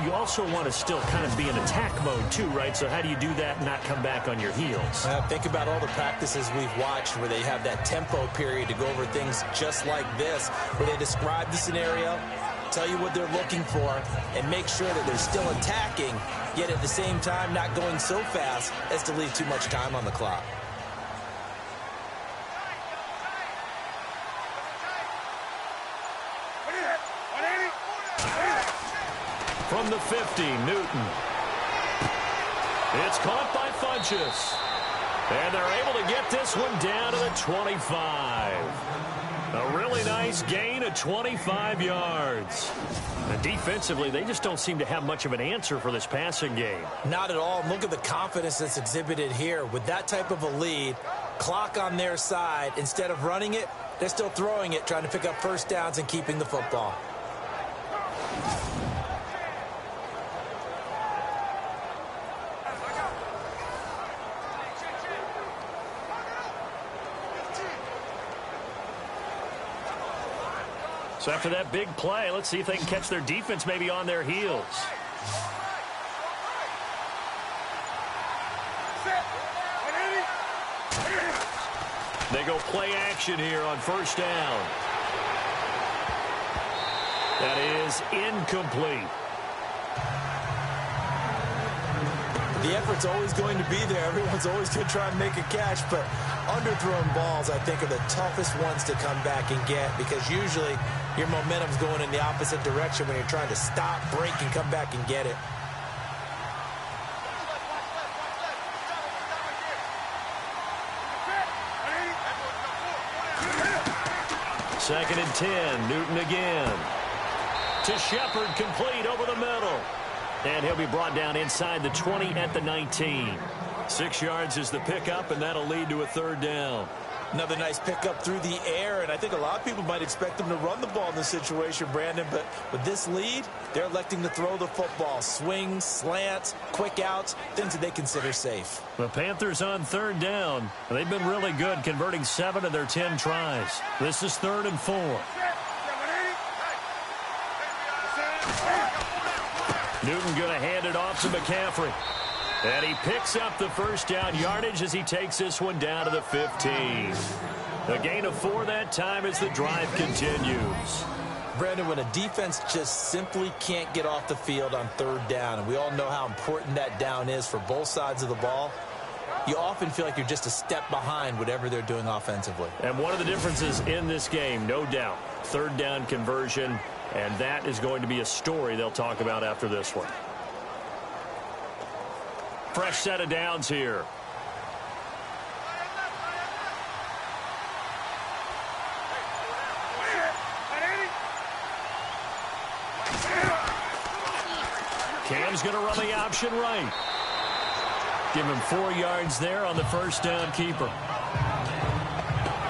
you also want to still kind of be in attack mode too, right? So how do you do that and not come back on your heels? Think about all the practices we've watched where they have that tempo period to go over things just like this, where they describe the scenario, tell you what they're looking for, and make sure that they're still attacking, yet at the same time not going so fast as to leave too much time on the clock. From the 50, Newton. It's caught by Funchess. And they're able to get this one down to the 25. A really nice gain of 25 yards. And defensively, they just don't seem to have much of an answer for this passing game. Not at all. Look at the confidence that's exhibited here. With that type of a lead, clock on their side, instead of running it, they're still throwing it, trying to pick up first downs and keeping the football. So after that big play, let's see if they can catch their defense maybe on their heels. They go play action here on first down. That is incomplete. The effort's always going to be there. Everyone's always going to try and make a catch, but underthrown balls, I think, are the toughest ones to come back and get, because usually your momentum's going in the opposite direction when you're trying to stop, break, and come back and get it. Second and 10, Newton again. To Shepard, complete over the middle. And he'll be brought down inside the 20 at the 19. 6 yards is the pickup, and that'll lead to a third down. Another nice pickup through the air, and I think a lot of people might expect them to run the ball in this situation, Brandon, but with this lead, they're electing to throw the football. Swings, slants, quick outs, things that they consider safe. The Panthers on third down. They've been really good, converting 7 of their 10 tries. This is 3rd and 4. Newton going to hand it off to McCaffrey. And he picks up the first down yardage as he takes this one down to the 15. A gain of 4 that time as the drive continues. Brandon, when a defense just simply can't get off the field on third down, and we all know how important that down is for both sides of the ball, you often feel like you're just a step behind whatever they're doing offensively. And one of the differences in this game, no doubt, third down conversion, and that is going to be a story they'll talk about after this one. Fresh set of downs here. Cam's going to run the option right. Give him 4 yards there on the first down keeper.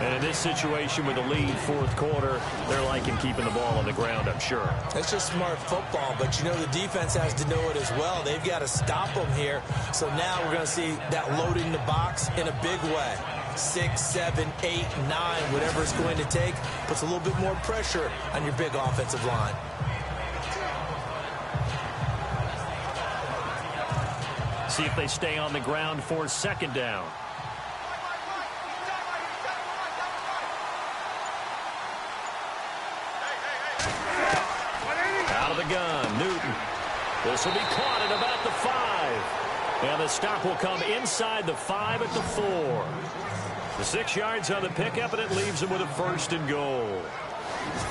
And in this situation with the lead, fourth quarter, they're liking keeping the ball on the ground, I'm sure. That's just smart football, but you know the defense has to know it as well. They've got to stop them here. So now we're going to see that loading the box in a big way. 6, 7, 8, 9, whatever it's going to take, puts a little bit more pressure on your big offensive line. See if they stay on the ground for second down. Out of the gun, Newton. This will be caught at about the 5. And the stop will come inside the 5 at the 4. The 6 yards on the pickup, and it leaves them with a first and goal.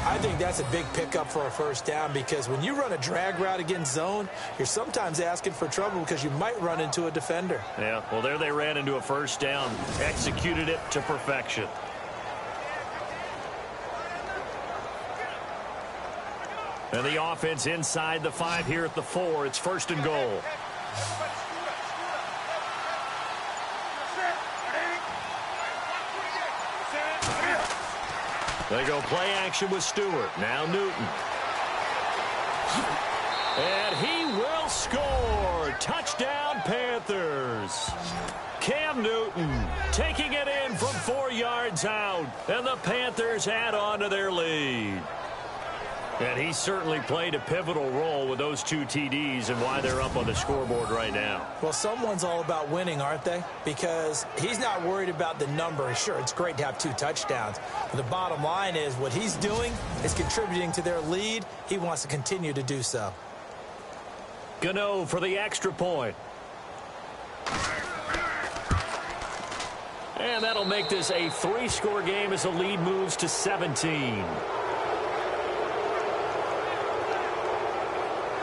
I think that's a big pickup for a first down, because when you run a drag route against zone, you're sometimes asking for trouble because you might run into a defender. Yeah, well, there they ran into a first down, executed it to perfection. And the offense inside the 5 here at the 4. It's first and goal. They go play action with Stewart. Now Newton. And he will score. Touchdown, Panthers. Cam Newton taking it in from 4 yards out. And the Panthers add on to their lead. And he certainly played a pivotal role with those 2 TDs and why they're up on the scoreboard right now. Well, someone's all about winning, aren't they? Because he's not worried about the number. Sure, it's great to have 2 touchdowns. But the bottom line is what he's doing is contributing to their lead. He wants to continue to do so. Gano for the extra point. And that'll make this a 3-score game as the lead moves to 17.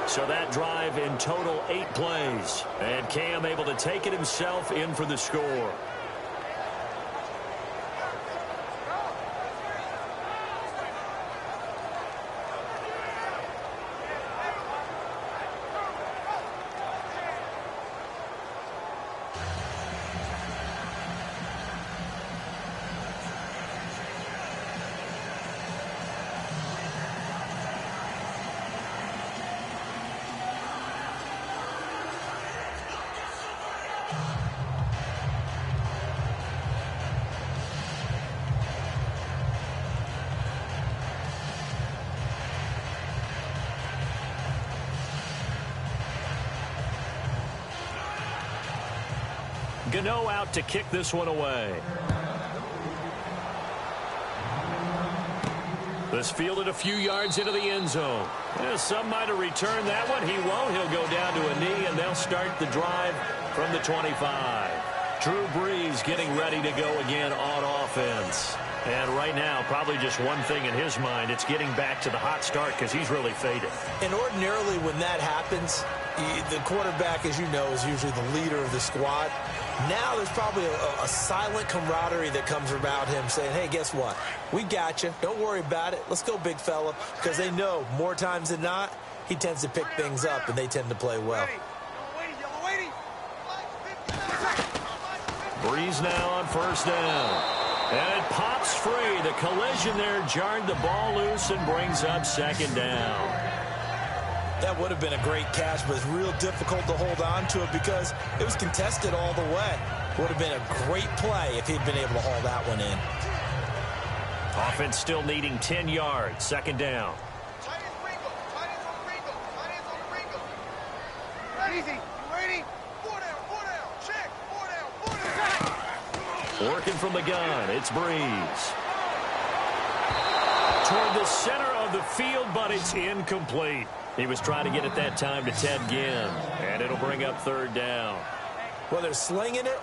So that drive in total 8 plays. And Cam able to take it himself in for the score. Gano out to kick this one away. This fielded a few yards into the end zone. Some might have returned that one. He won't. He'll go down to a knee, and they'll start the drive from the 25. Drew Brees getting ready to go again on offense. And right now, probably just one thing in his mind. It's getting back to the hot start because he's really faded. And ordinarily when that happens, the quarterback, as you know, is usually the leader of the squad. Now there's probably a silent camaraderie that comes about him saying, hey, guess what? We got you. Don't worry about it. Let's go, big fella. Because they know more times than not, he tends to pick things up, and they tend to play well. Brees now on first down. And it pops free. The collision there jarred the ball loose and brings up second down. That would have been a great catch, but it's real difficult to hold on to it because it was contested all the way. Would have been a great play if he'd been able to haul that one in. Offense still needing 10 yards. Second down. Easy. You ready? 4 down, 4 down. Check. 4 down, 4 down. Working from the gun. It's Brees. Toward the center of the field, but it's incomplete. He was trying to get it that time to Ted Ginn, and it'll bring up third down. Well, they're slinging it,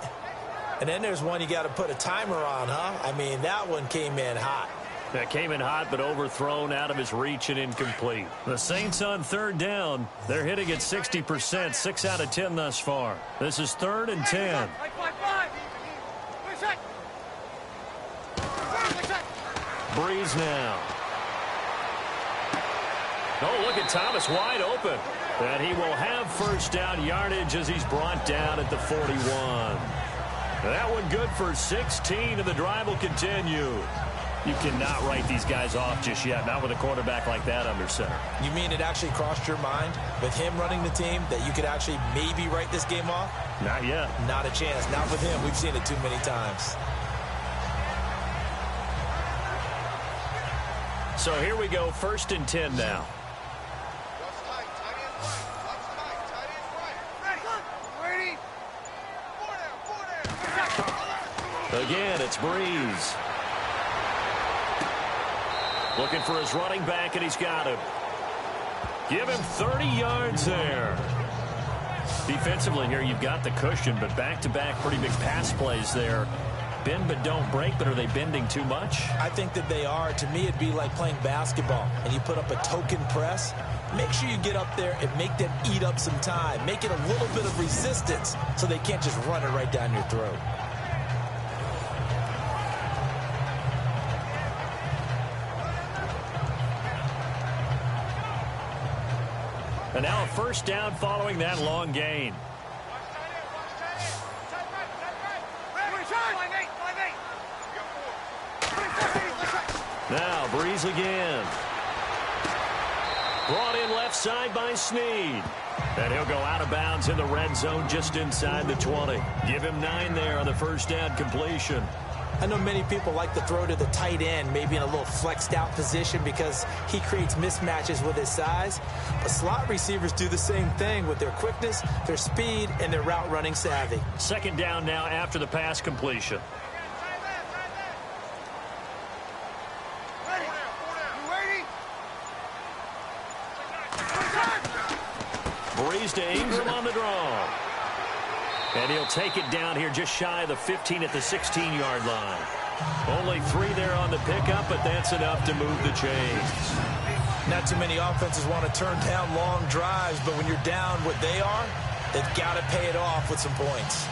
and then there's one you got to put a timer on, huh? I mean, that one came in hot. That came in hot, but overthrown out of his reach and incomplete. The Saints on third down. They're hitting at 60%, 6 out of 10 thus far. This is 3rd and 10. Brees now. Oh, look at Thomas wide open. And he will have first down yardage as he's brought down at the 41. That one good for 16, and the drive will continue. You cannot write these guys off just yet, not with a quarterback like that under center. You mean it actually crossed your mind with him running the team that you could actually maybe write this game off? Not yet. Not a chance. Not with him. We've seen it too many times. So here we go, 1st and 10 now. Again, it's Brees. Looking for his running back, and he's got him. Give him 30 yards there. Defensively here, you've got the cushion, but back-to-back pretty big pass plays there. Bend but don't break, but are they bending too much? I think that they are. To me, it'd be like playing basketball, and you put up a token press. Make sure you get up there and make them eat up some time. Make it a little bit of resistance so they can't just run it right down your throat. And now a first down following that long gain. Now Brees again. Brought in left side by Snead. And he'll go out of bounds in the red zone just inside the 20. Give him 9 there on the first down completion. I know many people like to throw to the tight end, maybe in a little flexed out position because he creates mismatches with his size. But slot receivers do the same thing with their quickness, their speed, and their route running savvy. Second down now after the pass completion. Breeze to Ingram on the draw. And he'll take it down here just shy of the 15 at the 16-yard line. Only 3 there on the pickup, but that's enough to move the chains. Not too many offenses want to turn down long drives, but when you're down what they are, they've got to pay it off with some points.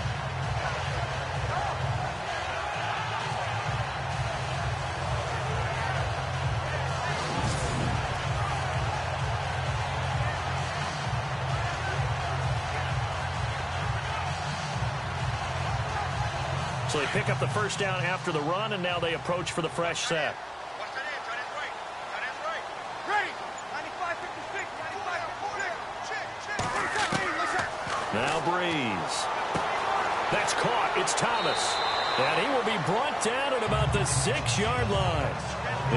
So they pick up the first down after the run, and now they approach for the fresh set. Watch that in. Tight end's right. Tight end's right. Ready. 95-56. 95-46. Now Breeze. That's caught. It's Thomas. And he will be brought down at about the 6-yard line.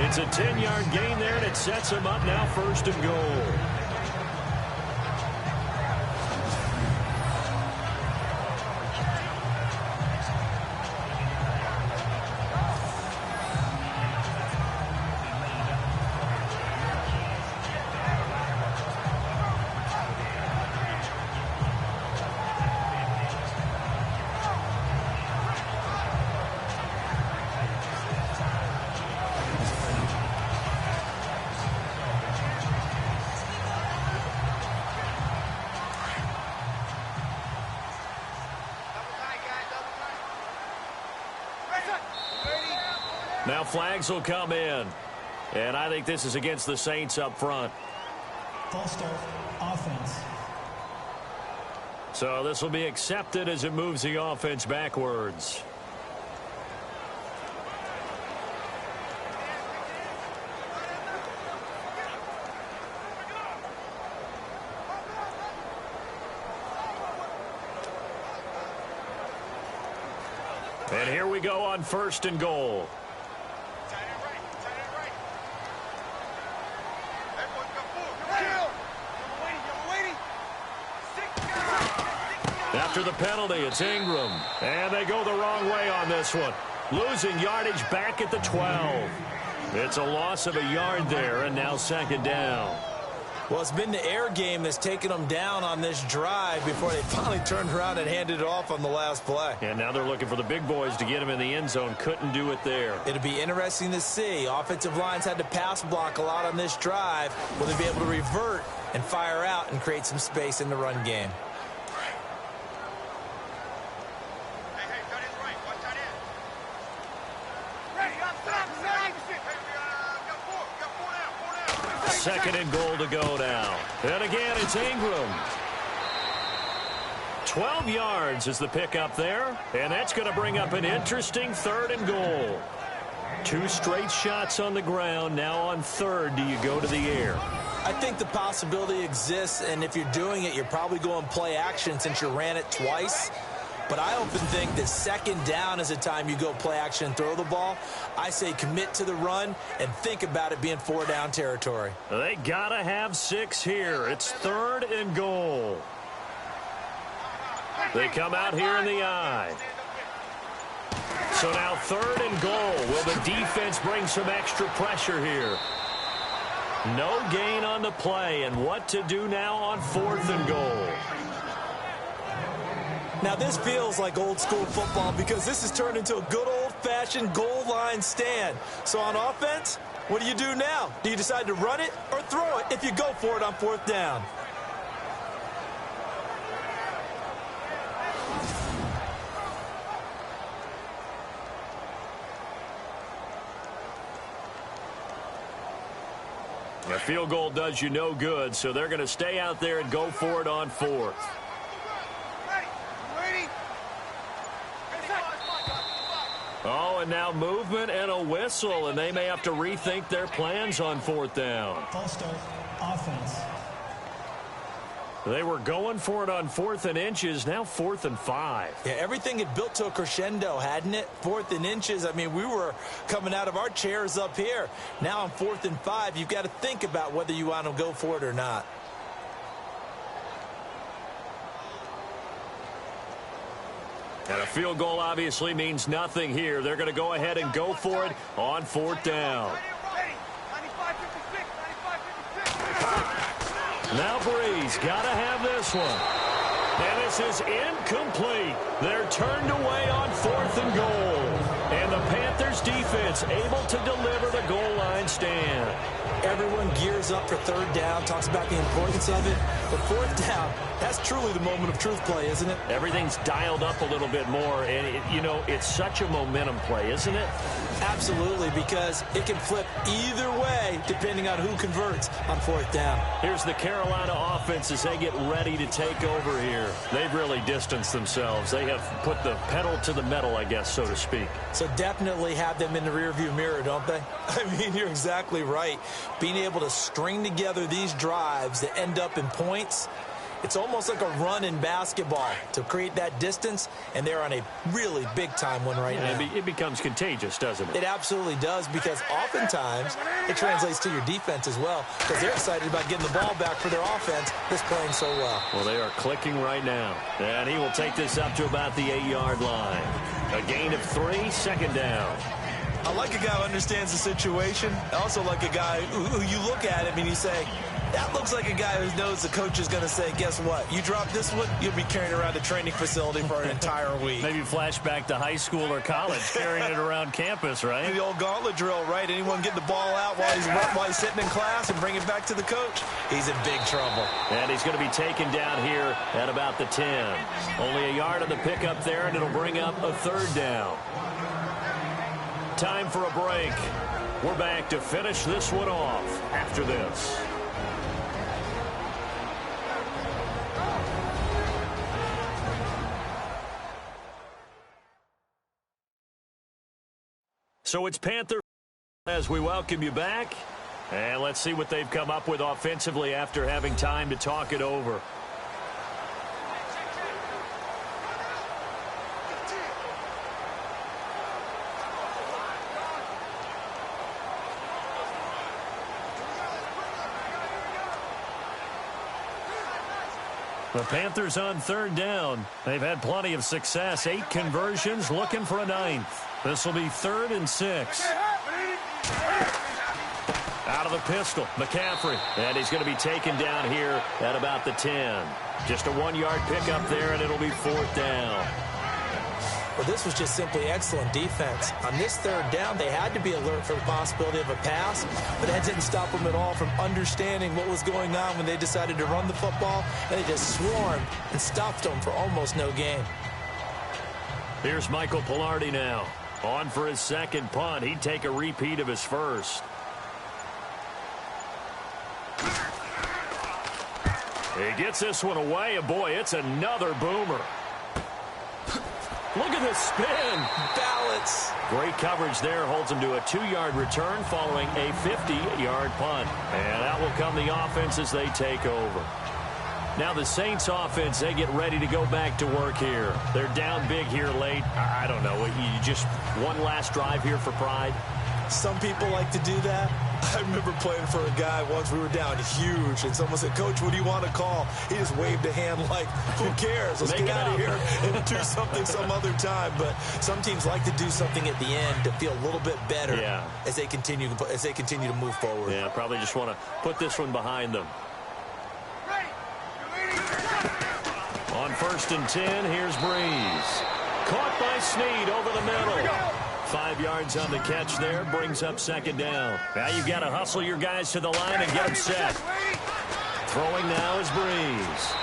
It's a 10-yard gain there, and it sets him up now first and goal. Now flags will come in. And I think this is against the Saints up front. False start, offense. So this will be accepted as it moves the offense backwards. And here we go on first and goal. After the penalty, it's Ingram. And they go the wrong way on this one. Losing yardage back at the 12. It's a loss of a yard there, and now second down. Well, it's been the air game that's taken them down on this drive before they finally turned around and handed it off on the last play. And now they're looking for the big boys to get him in the end zone. Couldn't do it there. It'll be interesting to see. Offensive lines had to pass block a lot on this drive. Will they be able to revert and fire out and create some space in the run game? Second and goal to go now. And again, it's Ingram. 12 yards is the pickup there. And that's going to bring up an interesting third and goal. 2 straight shots on the ground. Now on third, do you go to the air? I think the possibility exists, and if you're doing it, you're probably going play action since you ran it twice. But I often think that second down is the time you go play action and throw the ball. I say commit to the run and think about it being 4-down territory. They got to have 6 here. It's third and goal. They come out here in the eye. So now third and goal. Will the defense bring some extra pressure here? No gain on the play, and what to do now on fourth and goal? Now this feels like old school football because this has turned into a good old-fashioned goal line stand. So on offense, what do you do now? Do you decide to run it or throw it if you go for it on fourth down? A field goal does you no good, so they're going to stay out there and go for it on fourth. Oh, and now movement and a whistle, and they may have to rethink their plans on fourth down. False start, offense. They were going for it on 4th and inches, now 4th and 5. Yeah, everything had built to a crescendo, hadn't it? 4th and inches. I mean, we were coming out of our chairs up here. Now on 4th and 5, you've got to think about whether you want to go for it or not. And a field goal obviously means nothing here. They're going to go ahead and go for it on 4th down. Now Breeze got to have this one. And this is incomplete. They're turned away on 4th and goal. And the Panthers defense able to deliver the goal line stand. Everyone gears up for 3rd down, talks about the importance of it. But 4th down, that's truly the moment of truth play, isn't it? Everything's dialed up a little bit more. And, you know, it's such a momentum play, isn't it? Absolutely, because it can flip either way depending on who converts on 4th down. Here's the Carolina offense as they get ready to take over here. They've really distanced themselves. They have put the pedal to the metal, I guess, so to speak. So definitely have them in the rearview mirror, don't they? I mean, you're exactly right. Being able to string together these drives that end up in points, it's almost like a run in basketball to create that distance, and they're on a really big-time one right now. It becomes contagious, doesn't it? It absolutely does, because oftentimes it translates to your defense as well, because they're excited about getting the ball back for their offense that's playing so well. Well, they are clicking right now, and he will take this up to about the 8-yard line. A gain of 3, 2nd down. I like a guy who understands the situation. I also like a guy who you look at him and you say, that looks like a guy who knows the coach is going to say, guess what? You drop this one, you'll be carrying around a training facility for an entire week. Maybe flashback to high school or college, carrying it around campus, right? The old gauntlet drill, right? Anyone get the ball out while he's sitting in class and bring it back to the coach? He's in big trouble. And he's going to be taken down here at about the 10. Only a yard on the pickup there, and it'll bring up a 3rd down. Time for a break. We're back to finish this one off after this. So it's Panthers as we welcome you back. And let's see what they've come up with offensively after having time to talk it over. The Panthers on 3rd down. They've had plenty of success. 8 conversions, looking for a 9th. This will be 3rd and 6. Out of the pistol, McCaffrey. And he's going to be taken down here at about the 10. Just a 1-yard pickup there, and it'll be 4th down. Well, this was just simply excellent defense. On this 3rd down, they had to be alert for the possibility of a pass, but that didn't stop them at all from understanding what was going on when they decided to run the football, and they just swarmed and stopped them for almost no gain. Here's Michael Pilardi now. On for his 2nd punt. He'd take a repeat of his first. He gets this one away, and boy, it's another boomer. Look at this spin. Balance. Great coverage there. Holds him to a 2-yard return following a 50-yard punt. And that will come the offense as they take over. Now the Saints offense, they get ready to go back to work here. They're down big here late. I don't know. You just one last drive here for pride. Some people like to do that. I remember playing for a guy once. We were down huge, and someone said, Coach, what do you want to call? He just waved a hand like, who cares? Let's get out of here and do something some other time. But some teams like to do something at the end to feel a little bit better as they continue to move forward. Yeah, probably just want to put this one behind them. On 1st and 10, here's Breeze. Caught by Snead over the middle. 5 yards on the catch there, brings up 2nd down. Now you've got to hustle your guys to the line and get them set. Throwing now is Breeze.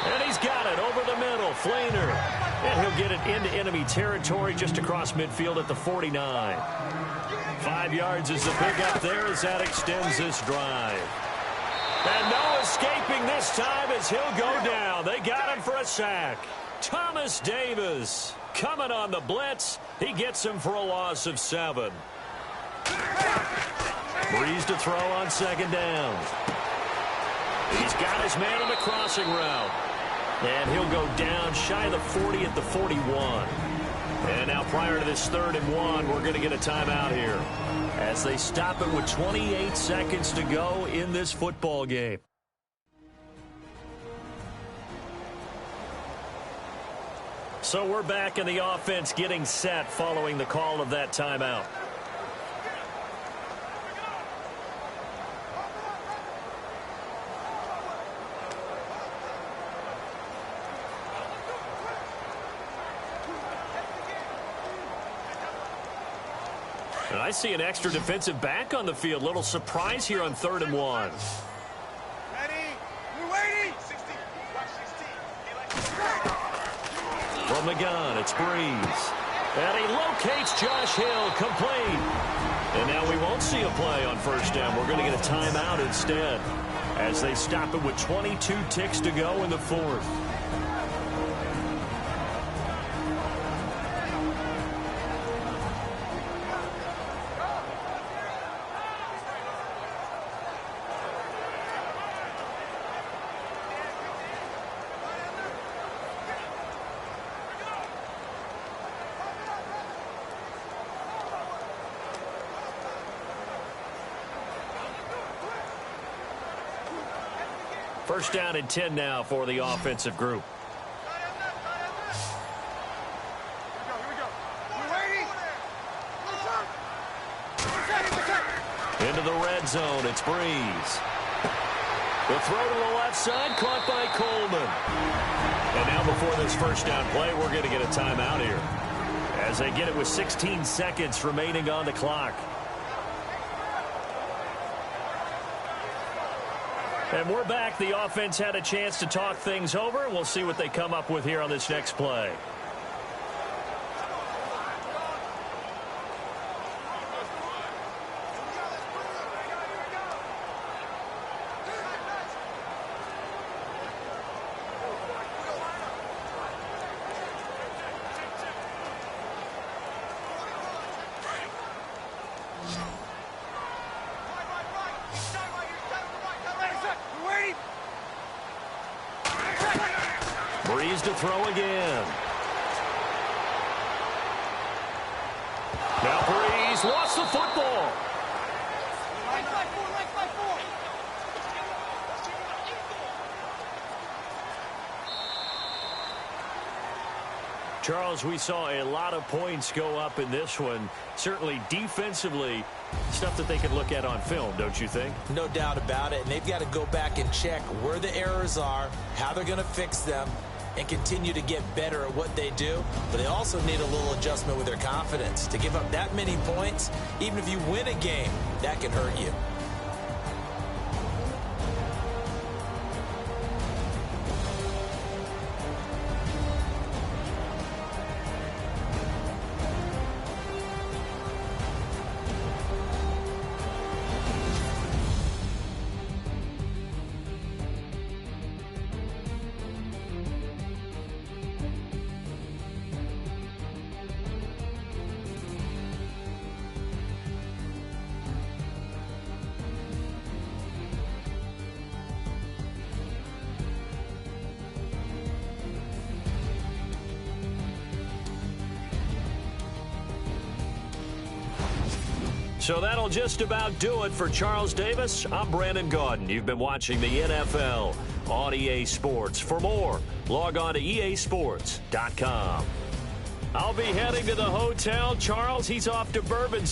And he's got it over the middle, Fleener. And he'll get it into enemy territory just across midfield at the 49. 5 yards is the pickup there as that extends this drive. And no escaping this time as he'll go down. They got him for a sack. Thomas Davis coming on the blitz. He gets him for a loss of 7. Breeze to throw on 2nd down. He's got his man on the crossing route. And he'll go down shy of the 40 at the 41. And now prior to this 3rd and 1, we're going to get a timeout here as they stop it with 28 seconds to go in this football game. So we're back in the offense getting set following the call of that timeout. And I see an extra defensive back on the field. Little surprise here on 3rd and 1. From the gun, it's Breeze. And he locates Josh Hill, complete. And now we won't see a play on 1st down. We're going to get a timeout instead as they stop it with 22 ticks to go in the 4th. First down and 10 now for the offensive group. Into the red zone, it's Breeze. The throw to the left side, caught by Coleman. And now before this first down play, we're going to get a timeout here as they get it with 16 seconds remaining on the clock. And we're back. The offense had a chance to talk things over. We'll see what they come up with here on this next play. Breeze to throw again. Now Breeze lost the football. Charles, we saw a lot of points go up in this one. Certainly defensively, stuff that they can look at on film, don't you think? No doubt about it. And they've got to go back and check where the errors are, how they're going to fix them, and continue to get better at what they do. But they also need a little adjustment with their confidence. To give up that many points, even if you win a game, that can hurt you. So that'll just about do it for Charles Davis. I'm Brandon Gaudin. You've been watching the NFL on EA Sports. For more, log on to easports.com. I'll be heading to the hotel. Charles, he's off to Bourbon